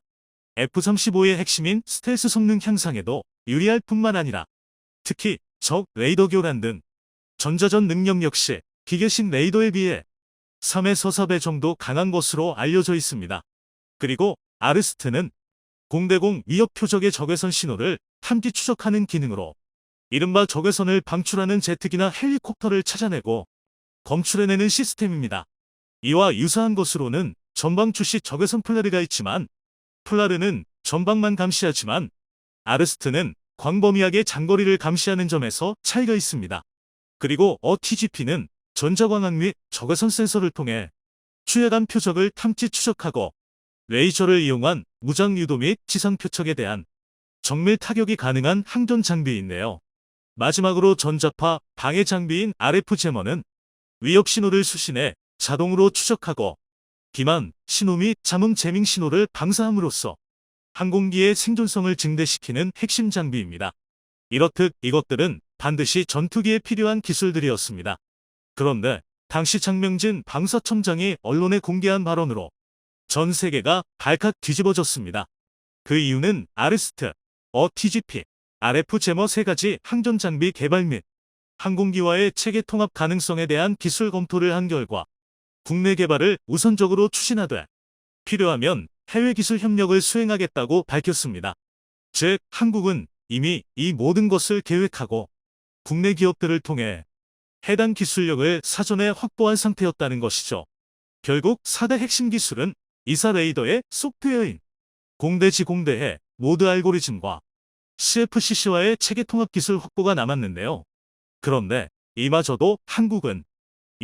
F-35의 핵심인 스텔스 성능 향상에도 유리할 뿐만 아니라 특히 적 레이더 교란 등 전자전 능력 역시 기계식 레이더에 비해 3에서 4배 정도 강한 것으로 알려져 있습니다. 그리고 아르스트는 공대공 위협 표적의 적외선 신호를 탐지 추적하는 기능으로 이른바 적외선을 방출하는 제트기나 헬리콥터를 찾아내고 검출해내는 시스템입니다. 이와 유사한 것으로는 전방 출시 적외선 플라르가 있지만 플라르는 전방만 감시하지만 아르스트는 광범위하게 장거리를 감시하는 점에서 차이가 있습니다. 그리고 TGP는 전자광학 및 적외선 센서를 통해 추예간 표적을 탐지 추적하고 레이저를 이용한 무장 유도 및 지상 표적에 대한 정밀 타격이 가능한 항전 장비인데요. 마지막으로 전자파 방해 장비인 RF 제머는 위협 신호를 수신해 자동으로 추적하고 기만, 신호 및 잠음 재밍 신호를 방사함으로써 항공기의 생존성을 증대시키는 핵심 장비입니다. 이렇듯 이것들은 반드시 전투기에 필요한 기술들이었습니다. 그런데 당시 장명진 방사청장이 언론에 공개한 발언으로 전 세계가 발칵 뒤집어졌습니다. 그 이유는 아르스트, TGP, RF 제머 세 가지 항전 장비 개발 및 항공기와의 체계 통합 가능성에 대한 기술 검토를 한 결과 국내 개발을 우선적으로 추진하되 필요하면 해외 기술 협력을 수행하겠다고 밝혔습니다. 즉, 한국은 이미 이 모든 것을 계획하고 국내 기업들을 통해 해당 기술력을 사전에 확보한 상태였다는 것이죠. 결국 4대 핵심 기술은 이사 레이더의 소프트웨어인 공대지 공대해 모드 알고리즘과 CFCC와의 체계 통합 기술 확보가 남았는데요. 그런데 이마저도 한국은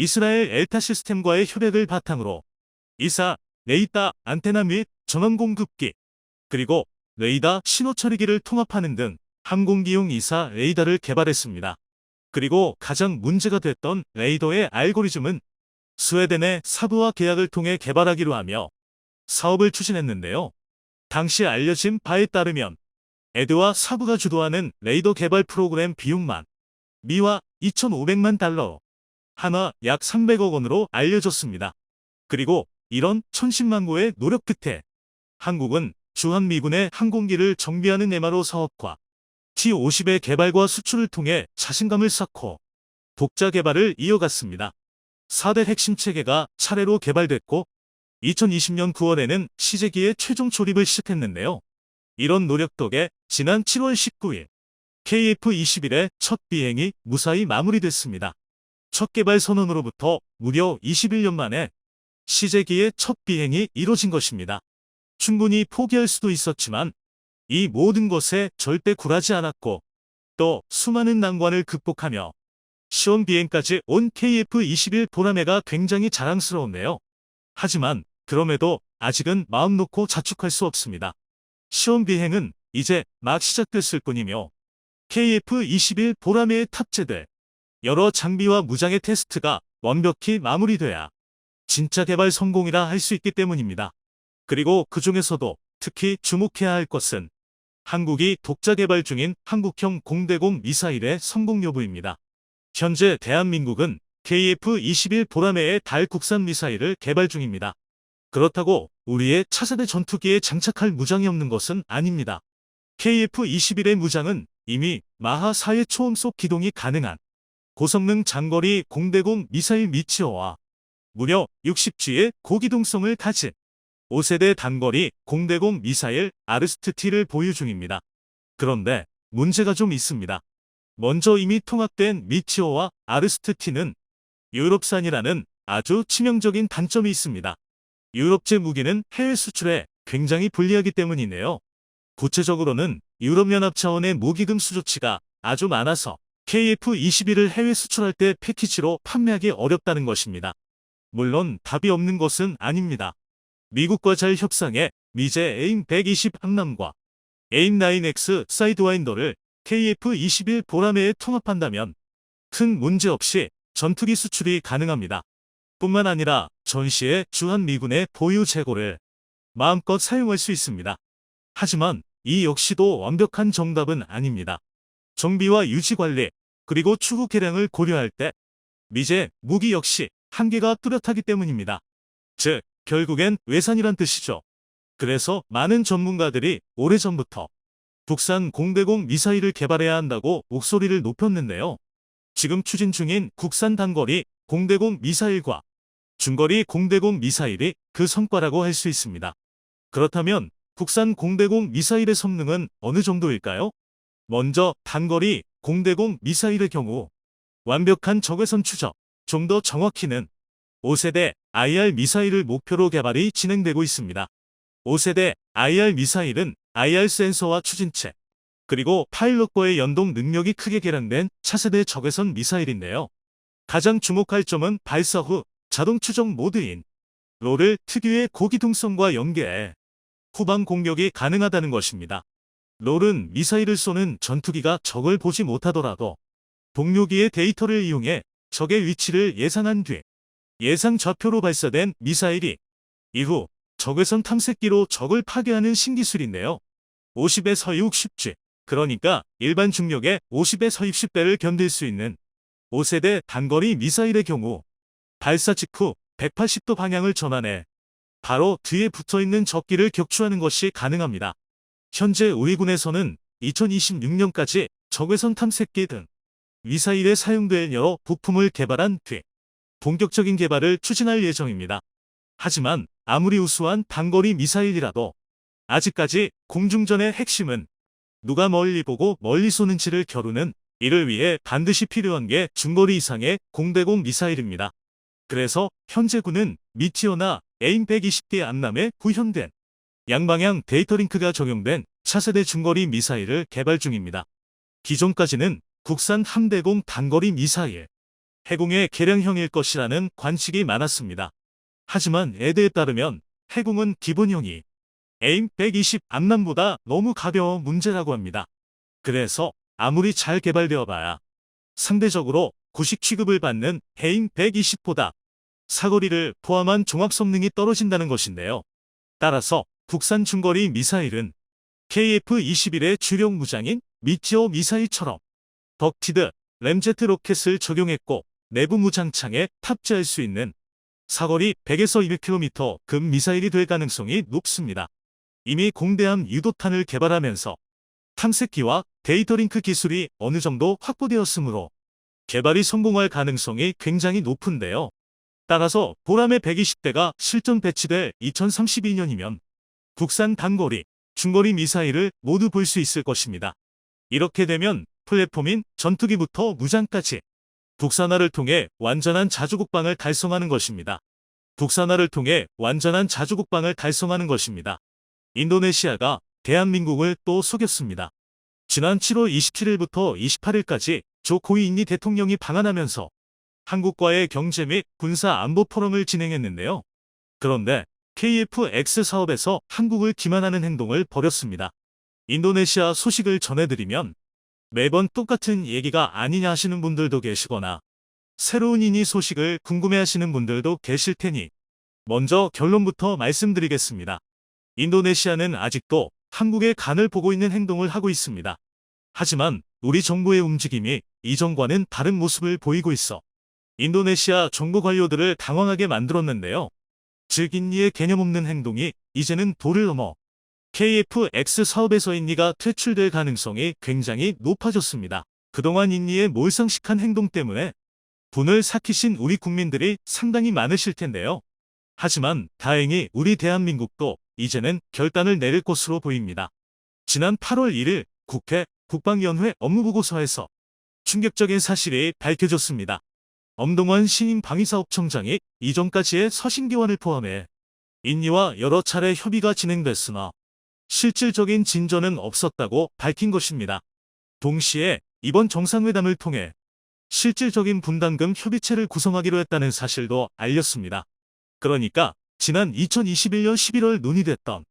이스라엘 엘타 시스템과의 협약을 바탕으로 이사, 레이더, 안테나 및 전원 공급기, 그리고 레이더 신호 처리기를 통합하는 등 항공기용 이사 레이더를 개발했습니다. 그리고 가장 문제가 됐던 레이더의 알고리즘은 스웨덴의 사브와 계약을 통해 개발하기로 하며 사업을 추진했는데요. 당시 알려진 바에 따르면 에드와 사브가 주도하는 레이더 개발 프로그램 비용만 미화 2,500만 달러, 하나 약 300억 원으로 알려졌습니다. 그리고 이런 천신만고의 노력 끝에 한국은 주한미군의 항공기를 정비하는 MRO 사업과 T-50의 개발과 수출을 통해 자신감을 쌓고 독자 개발을 이어갔습니다. 4대 핵심 체계가 차례로 개발됐고 2020년 9월에는 시제기의 최종 조립을 시작했는데요. 이런 노력 덕에 지난 7월 19일 KF-21의 첫 비행이 무사히 마무리됐습니다. 첫 개발 선언으로부터 무려 21년 만에 시제기의 첫 비행이 이뤄진 것입니다. 충분히 포기할 수도 있었지만 이 모든 것에 절대 굴하지 않았고 또 수많은 난관을 극복하며 시험 비행까지 온 KF-21 보라매가 굉장히 자랑스러웠네요. 하지만 그럼에도 아직은 마음 놓고 자축할 수 없습니다. 시험 비행은 이제 막 시작됐을 뿐이며 KF-21 보라매에 탑재될 여러 장비와 무장의 테스트가 완벽히 마무리돼야 진짜 개발 성공이라 할 수 있기 때문입니다. 그리고 그 중에서도 특히 주목해야 할 것은 한국이 독자 개발 중인 한국형 공대공 미사일의 성공 여부입니다. 현재 대한민국은 KF-21 보라매의 달 국산 미사일을 개발 중입니다. 그렇다고 우리의 차세대 전투기에 장착할 무장이 없는 것은 아닙니다. KF-21의 무장은 이미 마하 4의 초음속 기동이 가능한 고성능 장거리 공대공 미사일 미치어와 무려 60G의 고기동성을 가진 5세대 단거리 공대공 미사일 아르스트-T를 보유 중입니다. 그런데 문제가 좀 있습니다. 먼저 이미 통합된 미치어와 아르스트-T는 유럽산이라는 아주 치명적인 단점이 있습니다. 유럽제 무기는 해외 수출에 굉장히 불리하기 때문이네요. 구체적으로는 유럽연합 차원의 무기금 수조치가 아주 많아서 KF-21을 해외 수출할 때 패키지로 판매하기 어렵다는 것입니다. 물론 답이 없는 것은 아닙니다. 미국과 잘 협상해 미제 AIM-120 함남과 AIM-9X 사이드와인더를 KF-21 보라매에 통합한다면 큰 문제 없이 전투기 수출이 가능합니다. 뿐만 아니라 전시의 주한미군의 보유 재고를 마음껏 사용할 수 있습니다. 하지만 이 역시도 완벽한 정답은 아닙니다. 정비와 유지 관리, 그리고 추후 개량을 고려할 때 미제 무기 역시 한계가 뚜렷하기 때문입니다. 즉, 결국엔 외산이란 뜻이죠. 그래서 많은 전문가들이 오래전부터 국산 공대공 미사일을 개발해야 한다고 목소리를 높였는데요. 지금 추진 중인 국산 단거리 공대공 미사일과 중거리 공대공 미사일이 그 성과라고 할 수 있습니다. 그렇다면 국산 공대공 미사일의 성능은 어느 정도일까요? 먼저 단거리 공대공 미사일의 경우 완벽한 적외선 추적, 좀 더 정확히는 5세대 IR 미사일을 목표로 개발이 진행되고 있습니다. 5세대 IR 미사일은 IR 센서와 추진체, 그리고 파일럿과의 연동 능력이 크게 개량된 차세대 적외선 미사일인데요. 가장 주목할 점은 발사 후 자동 추적 모드인 롤을 특유의 고기동성과 연계해 후방 공격이 가능하다는 것입니다. 롤은 미사일을 쏘는 전투기가 적을 보지 못하더라도 동료기의 데이터를 이용해 적의 위치를 예상한 뒤 예상 좌표로 발사된 미사일이 이후 적외선 탐색기로 적을 파괴하는 신기술인데요. 50에서 60G, 그러니까 일반 중력의 50에서 60배를 견딜 수 있는 5세대 단거리 미사일의 경우 발사 직후 180도 방향을 전환해 바로 뒤에 붙어있는 적기를 격추하는 것이 가능합니다. 현재 우리 군에서는 2026년까지 적외선 탐색기 등 미사일에 사용될 여러 부품을 개발한 뒤 본격적인 개발을 추진할 예정입니다. 하지만 아무리 우수한 단거리 미사일이라도 아직까지 공중전의 핵심은 누가 멀리 보고 멀리 쏘는지를 겨루는, 이를 위해 반드시 필요한 게 중거리 이상의 공대공 미사일입니다. 그래서 현재 군은 미티어나 AIM-120대 암남에 구현된 양방향 데이터 링크가 적용된 차세대 중거리 미사일을 개발 중입니다. 기존까지는 국산 함대공 단거리 미사일, 해공의 개량형일 것이라는 관측이 많았습니다. 하지만 에드에 따르면 해공은 기본형이 AIM-120 암남보다 너무 가벼워 문제라고 합니다. 그래서 아무리 잘 개발되어 봐야 상대적으로 구식 취급을 받는 AIM-120보다 사거리를 포함한 종합 성능이 떨어진다는 것인데요. 따라서 국산 중거리 미사일은 KF-21의 주력 무장인 미티어 미사일처럼 덕티드, 램제트 로켓을 적용했고 내부 무장창에 탑재할 수 있는 사거리 100에서 200km 급 미사일이 될 가능성이 높습니다. 이미 공대함 유도탄을 개발하면서 탐색기와 데이터 링크 기술이 어느 정도 확보되었으므로 개발이 성공할 가능성이 굉장히 높은데요. 따라서 보라매 120대가 실전 배치될 2032년이면 국산 단거리, 중거리 미사일을 모두 볼 수 있을 것입니다. 이렇게 되면 플랫폼인 전투기부터 무장까지 국산화를 통해 완전한 자주국방을 달성하는 것입니다. 국산화를 통해 완전한 자주국방을 달성하는 것입니다. 인도네시아가 대한민국을 또 속였습니다. 지난 7월 27일부터 28일까지 조코이 인니 대통령이 방한하면서 한국과의 경제 및 군사 안보 포럼을 진행했는데요. 그런데 KF-X 사업에서 한국을 기만하는 행동을 벌였습니다. 인도네시아 소식을 전해드리면 매번 똑같은 얘기가 아니냐 하시는 분들도 계시거나 새로운 인니 소식을 궁금해하시는 분들도 계실 테니 먼저 결론부터 말씀드리겠습니다. 인도네시아는 아직도 한국의 간을 보고 있는 행동을 하고 있습니다. 하지만 우리 정부의 움직임이 이전과는 다른 모습을 보이고 있어 인도네시아 정부 관료들을 당황하게 만들었는데요. 즉 인니의 개념 없는 행동이 이제는 도를 넘어 KF-X 사업에서 인니가 퇴출될 가능성이 굉장히 높아졌습니다. 그동안 인니의 몰상식한 행동 때문에 분을 삭히신 우리 국민들이 상당히 많으실 텐데요. 하지만 다행히 우리 대한민국도 이제는 결단을 내릴 것으로 보입니다. 지난 8월 1일 국회 국방위원회 업무보고서에서 충격적인 사실이 밝혀졌습니다. 엄동원 신임 방위사업청장이 이전까지의 서신교환을 포함해 인니와 여러 차례 협의가 진행됐으나 실질적인 진전은 없었다고 밝힌 것입니다. 동시에 이번 정상회담을 통해 실질적인 분담금 협의체를 구성하기로 했다는 사실도 알렸습니다. 그러니까 지난 2021년 11월 논의됐던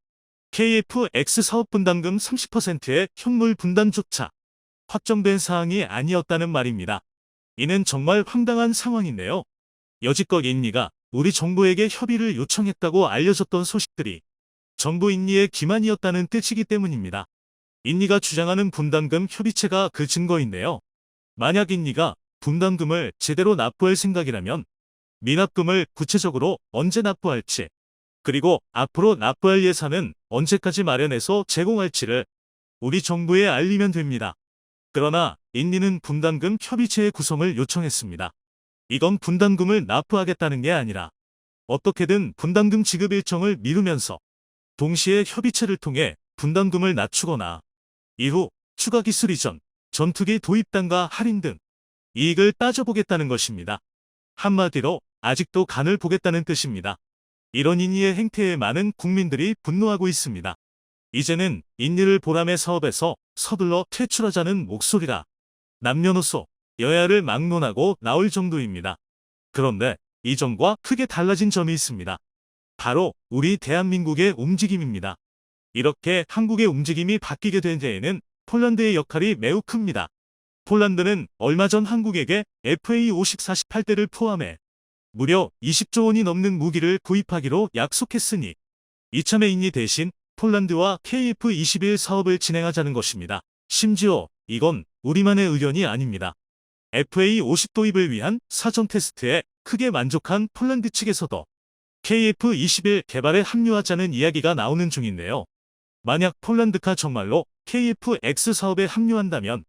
KF-X 사업 분담금 30%의 현물 분담조차 확정된 사항이 아니었다는 말입니다. 이는 정말 황당한 상황인데요. 여지껏 인니가 우리 정부에게 협의를 요청했다고 알려졌던 소식들이 정부 인니의 기만이었다는 뜻이기 때문입니다. 인니가 주장하는 분담금 협의체가 그 증거인데요. 만약 인니가 분담금을 제대로 납부할 생각이라면 미납금을 구체적으로 언제 납부할지, 그리고 앞으로 납부할 예산은 언제까지 마련해서 제공할지를 우리 정부에 알리면 됩니다. 그러나 인니는 분담금 협의체의 구성을 요청했습니다. 이건 분담금을 납부하겠다는 게 아니라 어떻게든 분담금 지급 일정을 미루면서 동시에 협의체를 통해 분담금을 낮추거나 이후 추가 기술 이전, 전투기 도입단가 할인 등 이익을 따져보겠다는 것입니다. 한마디로 아직도 간을 보겠다는 뜻입니다. 이런 인니의 행태에 많은 국민들이 분노하고 있습니다. 이제는 인니를 보람의 사업에서 서둘러 퇴출하자는 목소리가 남녀노소 여야를 막론하고 나올 정도입니다. 그런데 이전과 크게 달라진 점이 있습니다. 바로 우리 대한민국의 움직임입니다. 이렇게 한국의 움직임이 바뀌게 된 데에는 폴란드의 역할이 매우 큽니다. 폴란드는 얼마 전 한국에게 FA-50 48대를 포함해 무려 20조 원이 넘는 무기를 구입하기로 약속했으니 이참에 인니 대신 폴란드와 KF-21 사업을 진행하자는 것입니다. 심지어 이건 우리만의 의견이 아닙니다. FA-50 도입을 위한 사전 테스트에 크게 만족한 폴란드 측에서도 KF-21 개발에 합류하자는 이야기가 나오는 중인데요. 만약 폴란드가 정말로 KF-X 사업에 합류한다면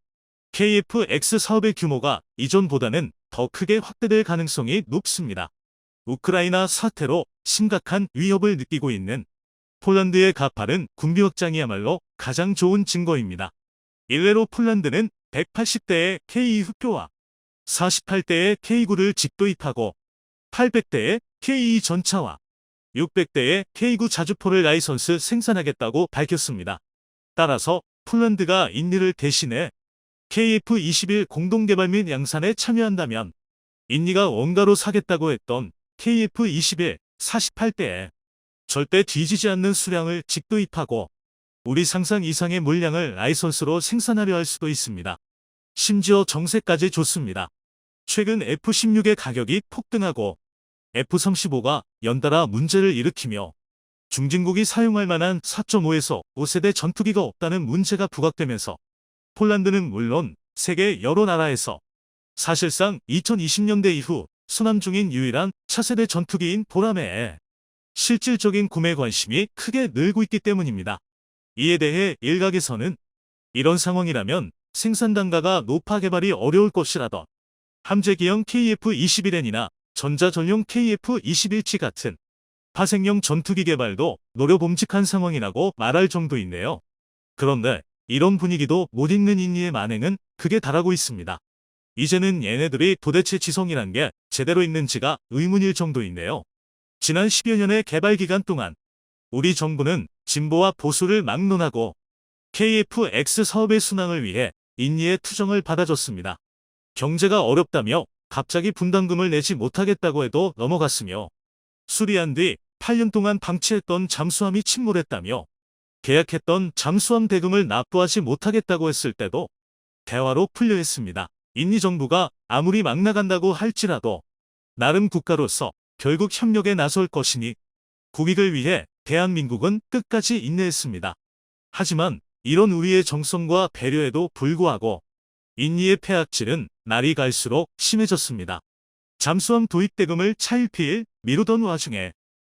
KF-X 사업의 규모가 이전보다는 더 크게 확대될 가능성이 높습니다. 우크라이나 사태로 심각한 위협을 느끼고 있는 폴란드의 가파른 군비 확장이야말로 가장 좋은 증거입니다. 일례로 폴란드는 180대의 K2흑표와 48대의 K9를 직도입하고 800대의 K2 전차와 600대의 K9 자주포를 라이선스 생산하겠다고 밝혔습니다. 따라서 폴란드가 인니를 대신해 KF-21 공동개발 및 양산에 참여한다면 인니가 원가로 사겠다고 했던 KF-21 48대에 절대 뒤지지 않는 수량을 직도입하고 우리 상상 이상의 물량을 라이선스로 생산하려 할 수도 있습니다. 심지어 정세까지 줬습니다. 최근 F-16의 가격이 폭등하고 F-35가 연달아 문제를 일으키며 중진국이 사용할 만한 4.5에서 5세대 전투기가 없다는 문제가 부각되면서 폴란드는 물론 세계 여러 나라에서 사실상 2020년대 이후 수남 중인 유일한 차세대 전투기인 보람에 실질적인 구매 관심이 크게 늘고 있기 때문입니다. 이에 대해 일각에서는 이런 상황이라면 생산 단가가 높아 개발이 어려울 것이라던 함재기형 KF-21N이나 전자전용 KF-21G 같은 파생형 전투기 개발도 노려봄직한 상황이라고 말할 정도인데요. 그런데 이런 분위기도 못 읽는 인니의 만행은 극에 달하고 있습니다. 이제는 얘네들이 도대체 지성이란 게 제대로 있는지가 의문일 정도인데요. 지난 10여 년의 개발 기간 동안 우리 정부는 진보와 보수를 막론하고 KF-X 사업의 순항을 위해 인니의 투정을 받아줬습니다. 경제가 어렵다며 갑자기 분담금을 내지 못하겠다고 해도 넘어갔으며 수리한 뒤 8년 동안 방치했던 잠수함이 침몰했다며 계약했던 잠수함 대금을 납부하지 못하겠다고 했을 때도 대화로 풀려 했습니다. 인니 정부가 아무리 막 나간다고 할지라도 나름 국가로서 결국 협력에 나설 것이니 국익을 위해 대한민국은 끝까지 인내했습니다. 하지만 이런 우리의 정성과 배려에도 불구하고 인니의 폐악질은 날이 갈수록 심해졌습니다. 잠수함 도입 대금을 차일피일 미루던 와중에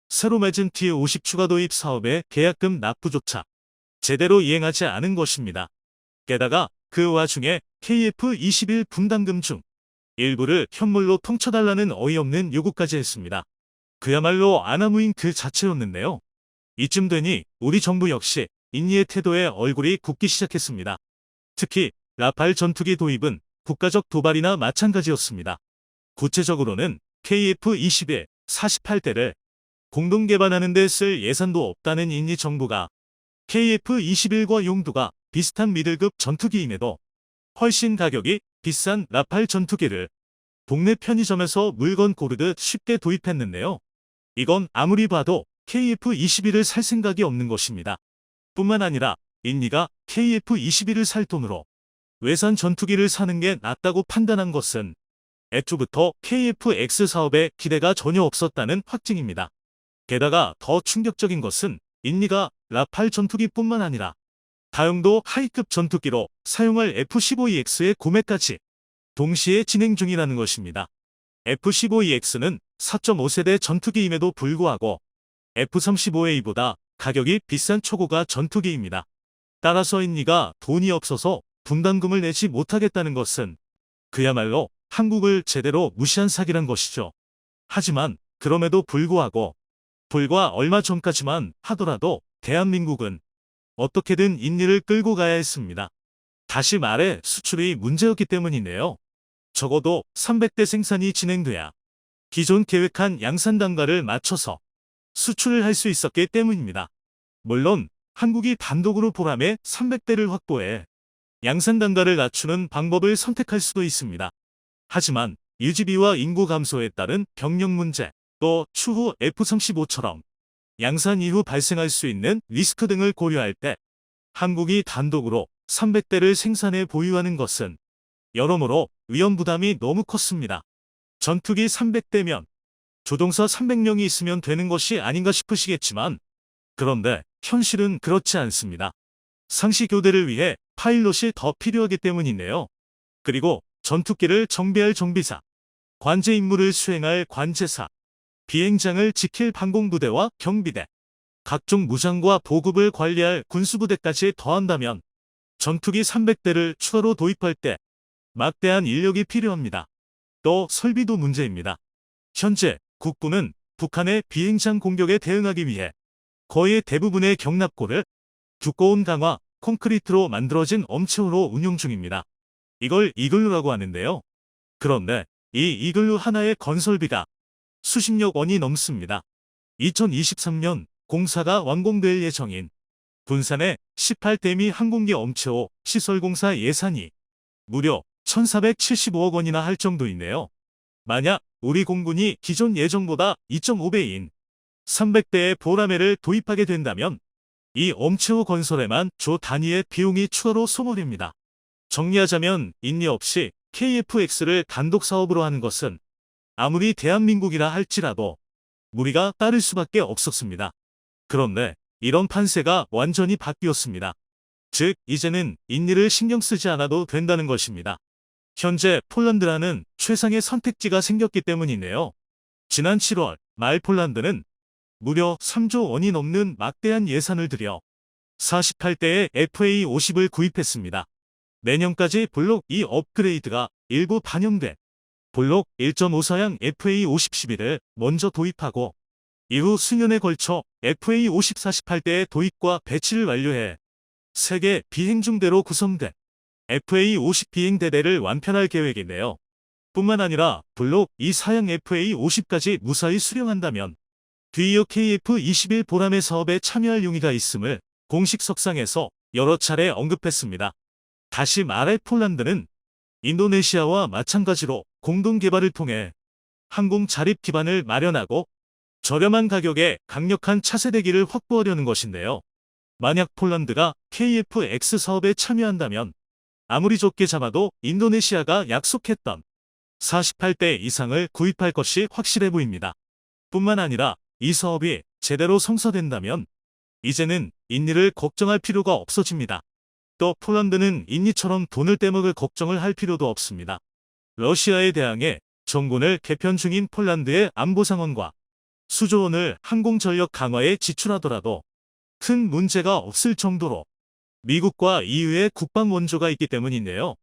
새로 맺은 T50 추가 도입 사업의 계약금 납부조차 제대로 이행하지 않은 것입니다. 게다가 그 와중에 KF-21 분담금 중 일부를 현물로 통쳐달라는 어이없는 요구까지 했습니다. 그야말로 아나무인 그 자체였는데요. 이쯤 되니 우리 정부 역시 인니의 태도에 얼굴이 굽기 시작했습니다. 특히 라팔 전투기 도입은 국가적 도발이나 마찬가지였습니다. 구체적으로는 KF-21 48대를 공동 개발하는 데 쓸 예산도 없다는 인니 정부가 KF-21과 용도가 비슷한 미들급 전투기임에도 훨씬 가격이 비싼 라팔 전투기를 동네 편의점에서 물건 고르듯 쉽게 도입했는데요. 이건 아무리 봐도 KF-21을 살 생각이 없는 것입니다. 뿐만 아니라 인니가 KF-21을 살 돈으로 외산 전투기를 사는 게 낫다고 판단한 것은 애초부터 KF-X 사업에 기대가 전혀 없었다는 확증입니다. 게다가 더 충격적인 것은 인니가 라팔 전투기뿐만 아니라 다용도 하이급 전투기로 사용할 F-15EX의 구매까지 동시에 진행 중이라는 것입니다. F-15EX는 4.5세대 전투기임에도 불구하고 F-35A보다 가격이 비싼 초고가 전투기입니다. 따라서 인니가 돈이 없어서 분담금을 내지 못하겠다는 것은 그야말로 한국을 제대로 무시한 사기란 것이죠. 하지만 그럼에도 불구하고 불과 얼마 전까지만 하더라도 대한민국은 어떻게든 인니를 끌고 가야 했습니다. 다시 말해 수출이 문제였기 때문이네요. 적어도 300대 생산이 진행돼야 기존 계획한 양산 단가를 맞춰서 수출을 할 수 있었기 때문입니다. 물론 한국이 단독으로 보람에 300대를 확보해 양산 단가를 낮추는 방법을 선택할 수도 있습니다. 하지만 유지비와 인구 감소에 따른 병력 문제, 또 추후 F-35처럼 양산 이후 발생할 수 있는 리스크 등을 고려할 때 한국이 단독으로 300대를 생산해 보유하는 것은 여러모로 위험 부담이 너무 컸습니다. 전투기 300대면 조종사 300명이 있으면 되는 것이 아닌가 싶으시겠지만 그런데 현실은 그렇지 않습니다. 상시 교대를 위해 파일럿이 더 필요하기 때문인데요. 그리고 전투기를 정비할 정비사, 관제 임무를 수행할 관제사, 비행장을 지킬 방공부대와 경비대, 각종 무장과 보급을 관리할 군수부대까지 더한다면 전투기 300대를 추가로 도입할 때 막대한 인력이 필요합니다. 또 설비도 문제입니다. 현재 국군은 북한의 비행장 공격에 대응하기 위해 거의 대부분의 경납고를 두꺼운 강화 콘크리트로 만들어진 엄체호로 운용 중입니다. 이걸 이글루라고 하는데요. 그런데 이 이글루 하나의 건설비가 수십억 원이 넘습니다. 2023년 공사가 완공될 예정인 군산의 18대미 항공기 엄체호 시설공사 예산이 무려 1,475억 원이나 할 정도인데요. 만약 우리 공군이 기존 예정보다 2.5배인 300대의 보라매를 도입하게 된다면 이 엄체호 건설에만 조 단위의 비용이 추가로 소모됩니다. 정리하자면 인니 없이 KF-X를 단독 사업으로 하는 것은 아무리 대한민국이라 할지라도 무리가 따를 수밖에 없었습니다. 그런데 이런 판세가 완전히 바뀌었습니다. 즉 이제는 인니를 신경 쓰지 않아도 된다는 것입니다. 현재 폴란드라는 최상의 선택지가 생겼기 때문이네요. 지난 7월 말 폴란드는 무려 3조 원이 넘는 막대한 예산을 들여 48대의 FA-50을 구입했습니다. 내년까지 블록 2 업그레이드가 일부 반영돼 블록 1.5사양 FA-50-11을 먼저 도입하고 이후 수년에 걸쳐 FA-50-48대의 도입과 배치를 완료해 세계 비행중대로 구성된 FA-50 비행대대를 완편할 계획인데요. 뿐만 아니라 블록 2 사양 FA-50까지 무사히 수령한다면 뒤이어 KF-21 보람의 사업에 참여할 용의가 있음을 공식 석상에서 여러 차례 언급했습니다. 다시 말해 폴란드는 인도네시아와 마찬가지로 공동 개발을 통해 항공 자립 기반을 마련하고 저렴한 가격에 강력한 차세대기를 확보하려는 것인데요. 만약 폴란드가 KF-X 사업에 참여한다면 아무리 좁게 잡아도 인도네시아가 약속했던 48대 이상을 구입할 것이 확실해 보입니다. 뿐만 아니라 이 사업이 제대로 성사된다면 이제는 인니를 걱정할 필요가 없어집니다. 또 폴란드는 인니처럼 돈을 떼먹을 걱정을 할 필요도 없습니다. 러시아에 대항해 정군을 개편 중인 폴란드의 안보 상황과 수조 원을 항공전력 강화에 지출하더라도 큰 문제가 없을 정도로 미국과 EU의 국방 원조가 있기 때문인데요.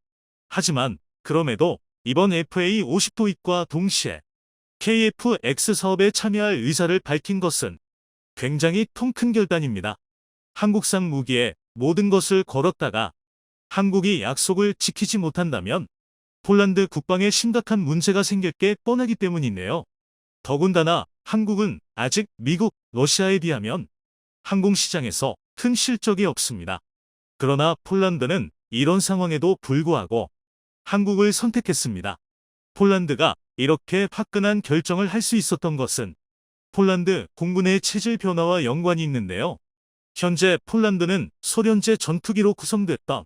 하지만 그럼에도 이번 FA50 도입과 동시에 KF-X 사업에 참여할 의사를 밝힌 것은 굉장히 통 큰 결단입니다. 한국산 무기에 모든 것을 걸었다가 한국이 약속을 지키지 못한다면 폴란드 국방에 심각한 문제가 생길 게 뻔하기 때문인데요. 더군다나 한국은 아직 미국, 러시아에 비하면 항공시장에서 큰 실적이 없습니다. 그러나 폴란드는 이런 상황에도 불구하고 한국을 선택했습니다. 폴란드가 이렇게 화끈한 결정을 할 수 있었던 것은 폴란드 공군의 체질 변화와 연관이 있는데요. 현재 폴란드는 소련제 전투기로 구성됐던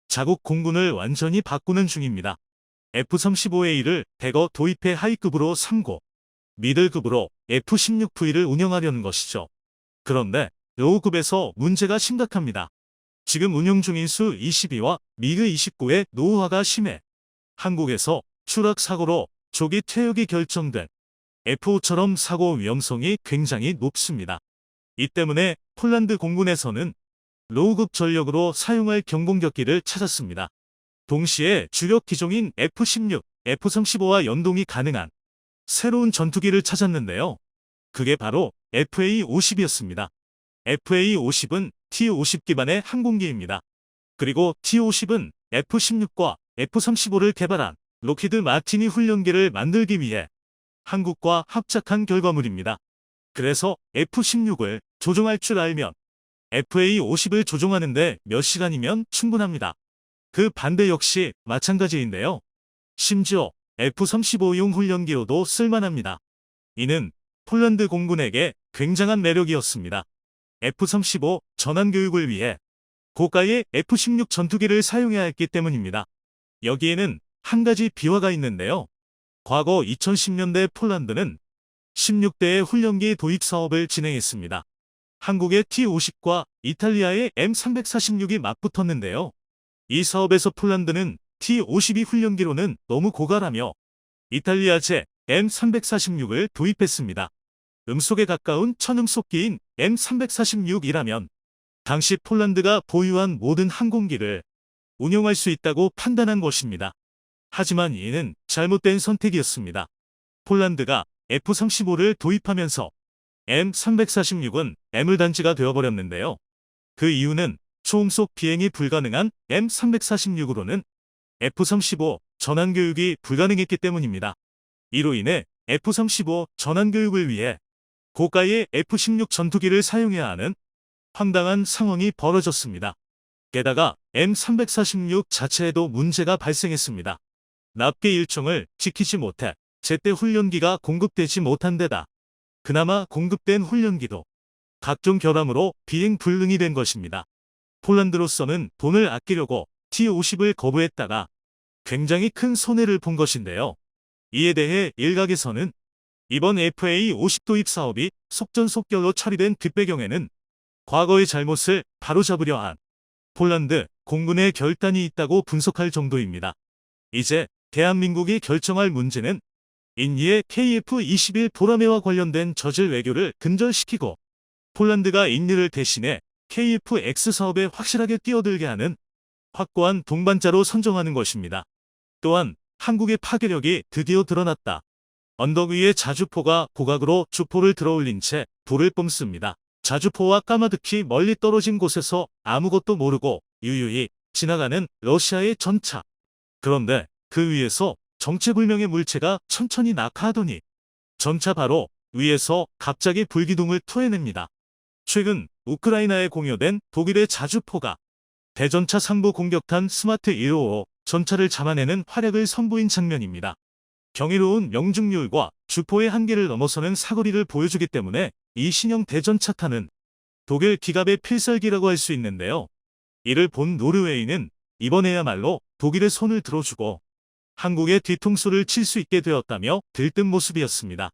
자국 공군을 완전히 바꾸는 중입니다. F-35A를 대거 도입해 하이급으로 3고, 미들급으로 F-16V를 운영하려는 것이죠. 그런데 로우급에서 문제가 심각합니다. 지금 운용 중인 수-22와 미그-29의 노후화가 심해 한국에서 추락 사고로 조기 퇴역이 결정된 F5처럼 사고 위험성이 굉장히 높습니다. 이 때문에 폴란드 공군에서는 로우급 전력으로 사용할 경공격기를 찾았습니다. 동시에 주력 기종인 F-16, F-35와 연동이 가능한 새로운 전투기를 찾았는데요. 그게 바로 FA-50이었습니다. FA-50은 T-50 기반의 항공기입니다. 그리고 T-50은 F-16과 F-35를 개발한 록히드 마틴이 훈련기를 만들기 위해 한국과 합작한 결과물입니다. 그래서 F-16을 조종할 줄 알면 FA-50을 조종하는데 몇 시간이면 충분합니다. 그 반대 역시 마찬가지인데요. 심지어 F-35용 훈련기로도 쓸만합니다. 이는 폴란드 공군에게 굉장한 매력이었습니다. F-35 전환 교육을 위해 고가의 F-16 전투기를 사용해야 했기 때문입니다. 여기에는 한 가지 비화가 있는데요. 과거 2010년대 폴란드는 16대의 훈련기 도입 사업을 진행했습니다. 한국의 T-50과 이탈리아의 M346이 맞붙었는데요. 이 사업에서 폴란드는 T-52 훈련기로는 너무 고가라며 이탈리아제 M346을 도입했습니다. 음속에 가까운 천음속기인 M346이라면 당시 폴란드가 보유한 모든 항공기를 운용할 수 있다고 판단한 것입니다. 하지만 이는 잘못된 선택이었습니다. 폴란드가 F-35를 도입하면서 M346은 애물단지가 되어버렸는데요. 그 이유는 초음속 비행이 불가능한 M346으로는 F-35 전환교육이 불가능했기 때문입니다. 이로 인해 F-35 전환교육을 위해 고가의 F-16 전투기를 사용해야 하는 황당한 상황이 벌어졌습니다. 게다가 M346 자체에도 문제가 발생했습니다. 납기 일정을 지키지 못해 제때 훈련기가 공급되지 못한 데다 그나마 공급된 훈련기도 각종 결함으로 비행 불능이 된 것입니다. 폴란드로서는 돈을 아끼려고 T-50을 거부했다가 굉장히 큰 손해를 본 것인데요. 이에 대해 일각에서는 이번 FA-50 도입 사업이 속전속결로 처리된 뒷배경에는 과거의 잘못을 바로잡으려 한 폴란드 공군의 결단이 있다고 분석할 정도입니다. 이제 대한민국이 결정할 문제는 인니의 KF-21 보라매와 관련된 저질 외교를 근절시키고 폴란드가 인니를 대신해 KF-X 사업에 확실하게 뛰어들게 하는 확고한 동반자로 선정하는 것입니다. 또한 한국의 파괴력이 드디어 드러났다. 언덕 위에 자주포가 고각으로 주포를 들어올린 채 불을 뿜습니다. 자주포와 까마득히 멀리 떨어진 곳에서 아무것도 모르고 유유히 지나가는 러시아의 전차. 그런데 그 위에서 정체불명의 물체가 천천히 낙하하더니 전차 바로 위에서 갑자기 불기둥을 토해냅니다. 최근 우크라이나에 공여된 독일의 자주포가 대전차 상부 공격탄 스마트 155 전차를 잡아내는 활약을 선보인 장면입니다. 경이로운 명중률과 주포의 한계를 넘어서는 사거리를 보여주기 때문에 이 신형 대전차탄은 독일 기갑의 필살기라고 할 수 있는데요. 이를 본 노르웨이는 이번에야말로 독일의 손을 들어주고 한국의 뒤통수를 칠 수 있게 되었다며 들뜬 모습이었습니다.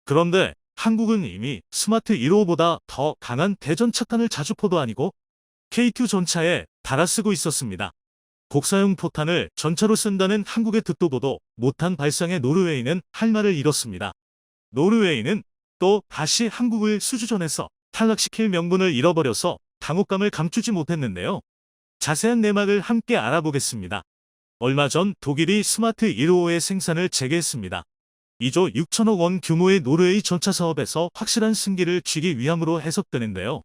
그런데 한국은 이미 스마트 155보다 더 강한 대전차탄을 자주포도 아니고 K2 전차에 달아쓰고 있었습니다. 국사용 포탄을 전차로 쓴다는 한국의 듣도 보도 못한 발상에 노르웨이는 할 말을 잃었습니다. 노르웨이는 또 다시 한국을 수주전에서 탈락시킬 명분을 잃어버려서 당혹감을 감추지 못했는데요. 자세한 내막을 함께 알아보겠습니다. 얼마 전 독일이 스마트 155의 생산을 재개했습니다. 2조 6천억 원 규모의 노르웨이 전차 사업에서 확실한 승기를 쥐기 위함으로 해석되는데요.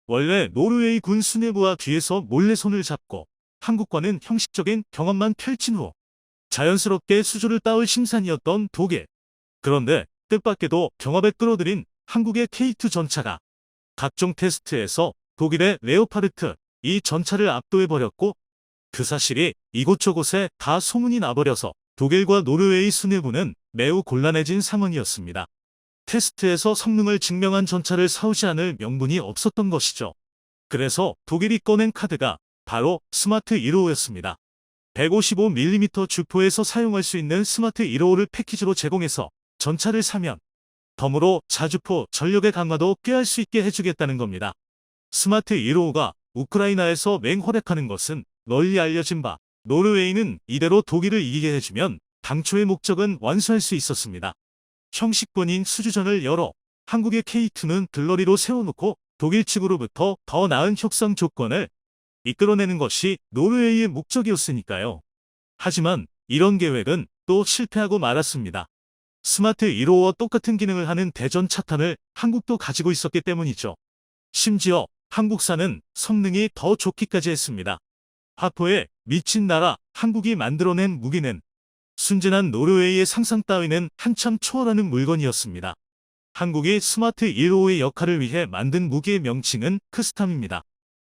원래 노르웨이 군 수뇌부와 뒤에서 몰래 손을 잡고 한국과는 형식적인 경험만 펼친 후 자연스럽게 수주를 따올 심산이었던 독일. 그런데 뜻밖에도 경합에 끌어들인 한국의 K2 전차가 각종 테스트에서 독일의 레오파르트 이 전차를 압도해버렸고 그 사실이 이곳저곳에 다 소문이 나버려서 독일과 노르웨이 수뇌부는 매우 곤란해진 상황이었습니다. 테스트에서 성능을 증명한 전차를 사오지 않을 명분이 없었던 것이죠. 그래서 독일이 꺼낸 카드가 바로 스마트 155였습니다. 155mm 주포에서 사용할 수 있는 스마트 155를 패키지로 제공해서 전차를 사면 덤으로 자주포 전력의 강화도 꾀할 수 있게 해주겠다는 겁니다. 스마트 155가 우크라이나에서 맹활약하는 것은 널리 알려진 바, 노르웨이는 이대로 독일을 이기게 해주면 당초의 목적은 완수할 수 있었습니다. 형식본인 수주전을 열어 한국의 K2는 들러리로 세워놓고 독일 측으로부터 더 나은 협상 조건을 이끌어내는 것이 노르웨이의 목적이었으니까요. 하지만 이런 계획은 또 실패하고 말았습니다. 스마트 155와 똑같은 기능을 하는 대전 차탄을 한국도 가지고 있었기 때문이죠. 심지어 한국사는 성능이 더 좋기까지 했습니다. 화포에 미친 나라 한국이 만들어낸 무기는 순진한 노르웨이의 상상 따위는 한참 초월하는 물건이었습니다. 한국이 스마트 155의 역할을 위해 만든 무기의 명칭은 크스탐입니다.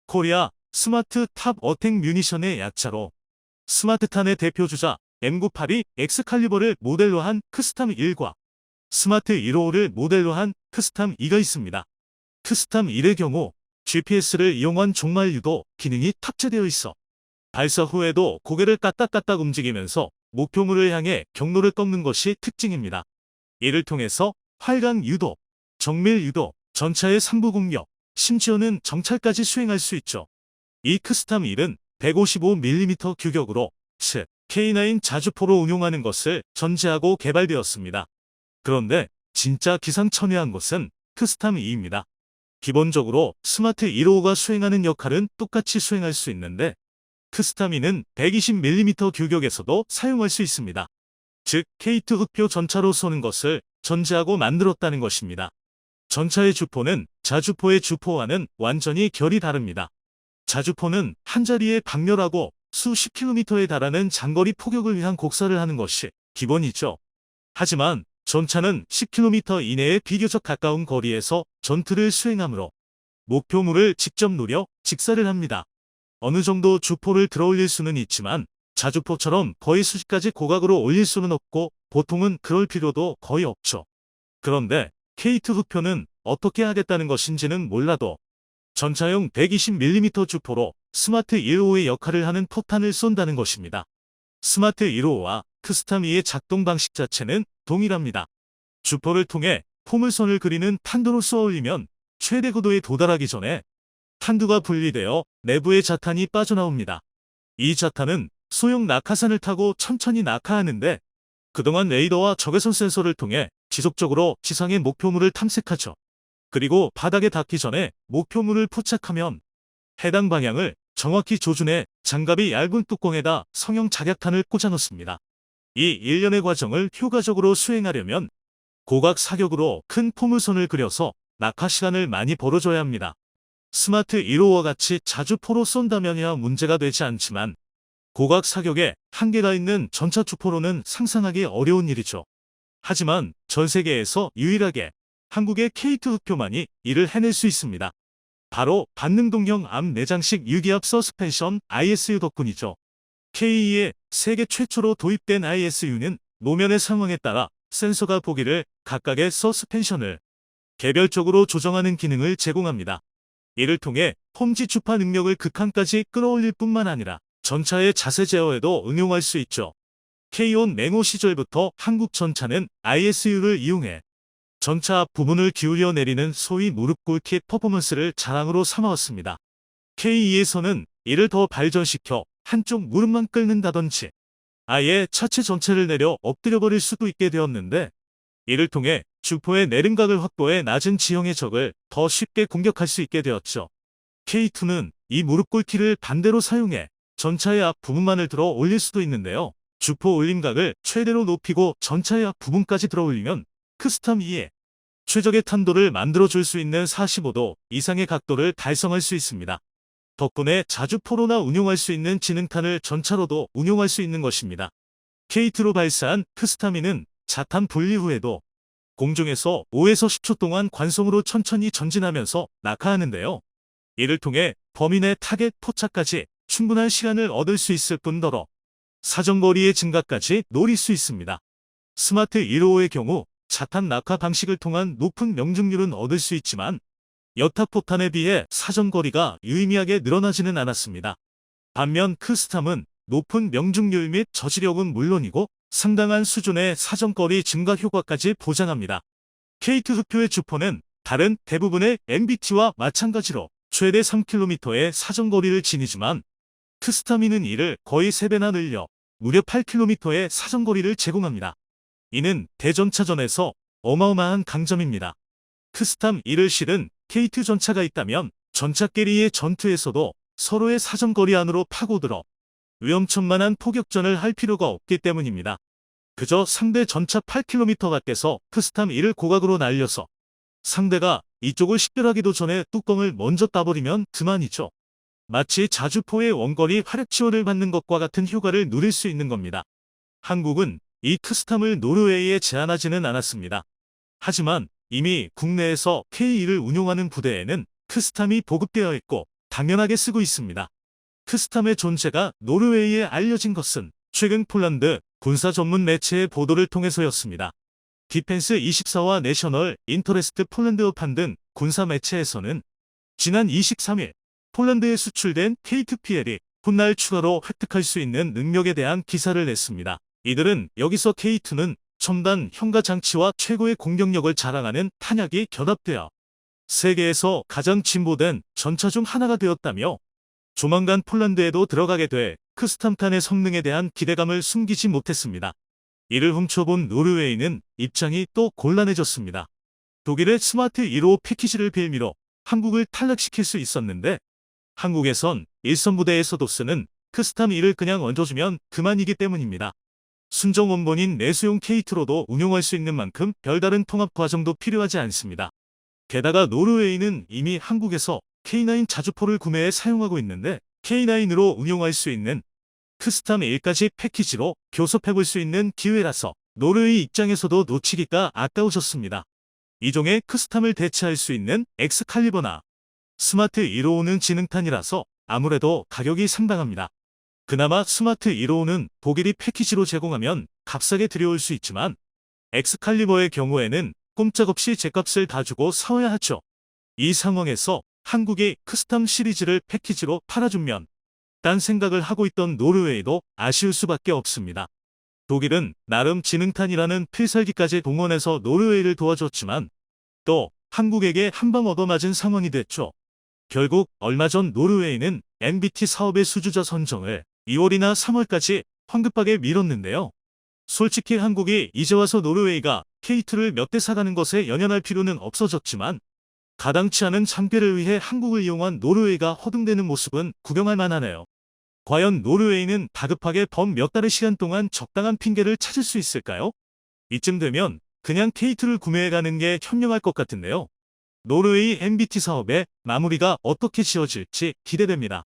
코리아 스마트 탑 어택 뮤니션의 약자로 스마트탄의 대표주자 M982 엑스칼리버를 모델로 한 크스탐 1과 스마트 155를 모델로 한 크스탐 2가 있습니다. 크스탐 1의 경우 GPS를 이용한 종말 유도 기능이 탑재되어 있어 발사 후에도 고개를 까딱까딱 움직이면서 목표물을 향해 경로를 꺾는 것이 특징입니다. 이를 통해서 활강 유도, 정밀 유도, 전차의 상부 공격, 심지어는 정찰까지 수행할 수 있죠. 이 크스탐 1은 155mm 규격으로 즉 K9 자주포로 운용하는 것을 전제하고 개발되었습니다. 그런데 진짜 기상천외한 것은 크스탐 2입니다. 기본적으로 스마트 155가 수행하는 역할은 똑같이 수행할 수 있는데 크스탐 2는 120mm 규격에서도 사용할 수 있습니다. 즉 K2 흑표 전차로 쏘는 것을 전제하고 만들었다는 것입니다. 전차의 주포는 자주포의 주포와는 완전히 결이 다릅니다. 자주포는 한자리에 박멸하고 수십 킬로미터에 달하는 장거리 포격을 위한 곡사를 하는 것이 기본이죠. 하지만 전차는 10km 이내에 비교적 가까운 거리에서 전투를 수행하므로 목표물을 직접 노려 직사를 합니다. 어느 정도 주포를 들어올릴 수는 있지만 자주포처럼 거의 수직까지 고각으로 올릴 수는 없고 보통은 그럴 필요도 거의 없죠. 그런데 K2 흑표는 어떻게 하겠다는 것인지는 몰라도 전차용 120mm 주포로 스마트 155의 역할을 하는 포탄을 쏜다는 것입니다. 스마트 155와 크스탐 2의 작동 방식 자체는 동일합니다. 주포를 통해 포물선을 그리는 탄두로 쏘아 올리면 최대 고도에 도달하기 전에 탄두가 분리되어 내부의 자탄이 빠져나옵니다. 이 자탄은 소형 낙하산을 타고 천천히 낙하하는데 그동안 레이더와 적외선 센서를 통해 지속적으로 지상의 목표물을 탐색하죠. 그리고 바닥에 닿기 전에 목표물을 포착하면 해당 방향을 정확히 조준해 장갑이 얇은 뚜껑에다 성형 작약탄을 꽂아 넣습니다. 이 일련의 과정을 효과적으로 수행하려면 고각 사격으로 큰 포물선을 그려서 낙하 시간을 많이 벌어줘야 합니다. 스마트 155와 같이 자주포로 쏜다면야 문제가 되지 않지만 고각 사격에 한계가 있는 전차 주포로는 상상하기 어려운 일이죠. 하지만 전 세계에서 유일하게 한국의 K2 흑표만이 이를 해낼 수 있습니다. 바로 반능동형 암 내장식 유기압 서스펜션 ISU 덕분이죠. K2에 세계 최초로 도입된 ISU는 노면의 상황에 따라 센서가 보기를 각각의 서스펜션을 개별적으로 조정하는 기능을 제공합니다. 이를 통해 홈지 주파 능력을 극한까지 끌어올릴 뿐만 아니라 전차의 자세 제어에도 응용할 수 있죠. K1 맹호 시절부터 한국 전차는 ISU를 이용해 전차 앞 부분을 기울여 내리는 소위 무릎 꿇기 퍼포먼스를 자랑으로 삼아왔습니다. K2에서는 이를 더 발전시켜 한쪽 무릎만 끓는다든지 아예 차체 전체를 내려 엎드려버릴 수도 있게 되었는데, 이를 통해 주포의 내림각을 확보해 낮은 지형의 적을 더 쉽게 공격할 수 있게 되었죠. K2는 이 무릎 꿇기를 반대로 사용해 전차의 앞 부분만을 들어 올릴 수도 있는데요. 주포 올림각을 최대로 높이고 전차의 앞 부분까지 들어 올리면 크스탐 2의 최적의 탄도를 만들어줄 수 있는 45도 이상의 각도를 달성할 수 있습니다. 덕분에 자주 포로나 운용할 수 있는 지능탄을 전차로도 운용할 수 있는 것입니다. K2로 발사한 크스탐2는 자탄 분리 후에도 공중에서 5에서 10초 동안 관성으로 천천히 전진하면서 낙하하는데요. 이를 통해 범위 내 타겟 포착까지 충분한 시간을 얻을 수 있을 뿐더러 사정거리의 증가까지 노릴 수 있습니다. 스마트 155의 경우 자탄 낙하 방식을 통한 높은 명중률은 얻을 수 있지만 여타포탄에 비해 사정거리가 유의미하게 늘어나지는 않았습니다. 반면 크스탐은 높은 명중률 및 저지력은 물론이고 상당한 수준의 사정거리 증가 효과까지 보장합니다. K2 흑표의 주포는 다른 대부분의 MBT와 마찬가지로 최대 3km의 사정거리를 지니지만 크스탐2는 이를 거의 3배나 늘려 무려 8km의 사정거리를 제공합니다. 이는 대전차전에서 어마어마한 강점입니다. 크스탐2를 실은 K2 전차가 있다면 전차끼리의 전투에서도 서로의 사정거리 안으로 파고들어 위험천만한 포격전을 할 필요가 없기 때문입니다. 그저 상대 전차 8km 밖에서 크스탐2를 고각으로 날려서 상대가 이쪽을 식별하기도 전에 뚜껑을 먼저 따버리면 그만이죠. 마치 자주포의 원거리 화력 지원을 받는 것과 같은 효과를 누릴 수 있는 겁니다. 한국은 이 크스탐을 노르웨이에 제한하지는 않았습니다. 하지만 이미 국내에서 K2를 운용하는 부대에는 크스탐이 보급되어 있고 당연하게 쓰고 있습니다. 크스탐의 존재가 노르웨이에 알려진 것은 최근 폴란드 군사 전문 매체의 보도를 통해서였습니다. 디펜스 24와 내셔널 인터레스트 폴란드어판 등 군사 매체에서는 지난 23일 폴란드에 수출된 K2PL이 훗날 추가로 획득할 수 있는 능력에 대한 기사를 냈습니다. 이들은 여기서 K2는 첨단 현가 장치와 최고의 공격력을 자랑하는 탄약이 결합되어 세계에서 가장 진보된 전차 중 하나가 되었다며 조만간 폴란드에도 들어가게 돼 크스탐탄의 성능에 대한 기대감을 숨기지 못했습니다. 이를 훔쳐본 노르웨이는 입장이 또 곤란해졌습니다. 독일의 스마트 155 패키지를 빌미로 한국을 탈락시킬 수 있었는데 한국에선 일선부대에서도 쓰는 크스탐2를 그냥 얹어주면 그만이기 때문입니다. 순정 원본인 내수용 K2로도 운용할 수 있는 만큼 별다른 통합 과정도 필요하지 않습니다. 게다가 노르웨이는 이미 한국에서 K9 자주포를 구매해 사용하고 있는데 K9으로 운용할 수 있는 크스탐1까지 패키지로 교섭해볼 수 있는 기회라서 노르웨이 입장에서도 놓치기가 아까우셨습니다. 이종의 크스탐을 대체할 수 있는 엑스칼리버나 스마트 155는 지능탄이라서 아무래도 가격이 상당합니다. 그나마 스마트 155는 독일이 패키지로 제공하면 값싸게 들여올 수 있지만 엑스칼리버의 경우에는 꼼짝없이 제값을 다 주고 사와야 하죠. 이 상황에서 한국이 크스탐 시리즈를 패키지로 팔아주면 딴 생각을 하고 있던 노르웨이도 아쉬울 수밖에 없습니다. 독일은 나름 지능탄이라는 필살기까지 동원해서 노르웨이를 도와줬지만 또 한국에게 한 방 얻어맞은 상황이 됐죠. 결국 얼마 전 노르웨이는 MBT 사업의 수주자 선정을 2월이나 3월까지 황급하게 미뤘는데요. 솔직히 한국이 이제 와서 노르웨이가 K2를 몇 대 사가는 것에 연연할 필요는 없어졌지만 가당치 않은 장비를 위해 한국을 이용한 노르웨이가 허둥대는 모습은 구경할 만하네요. 과연 노르웨이는 다급하게 범 몇 달의 시간 동안 적당한 핑계를 찾을 수 있을까요? 이쯤 되면 그냥 K2를 구매해가는 게 현명할 것 같은데요. 노르웨이 MBT 사업의 마무리가 어떻게 지어질지 기대됩니다.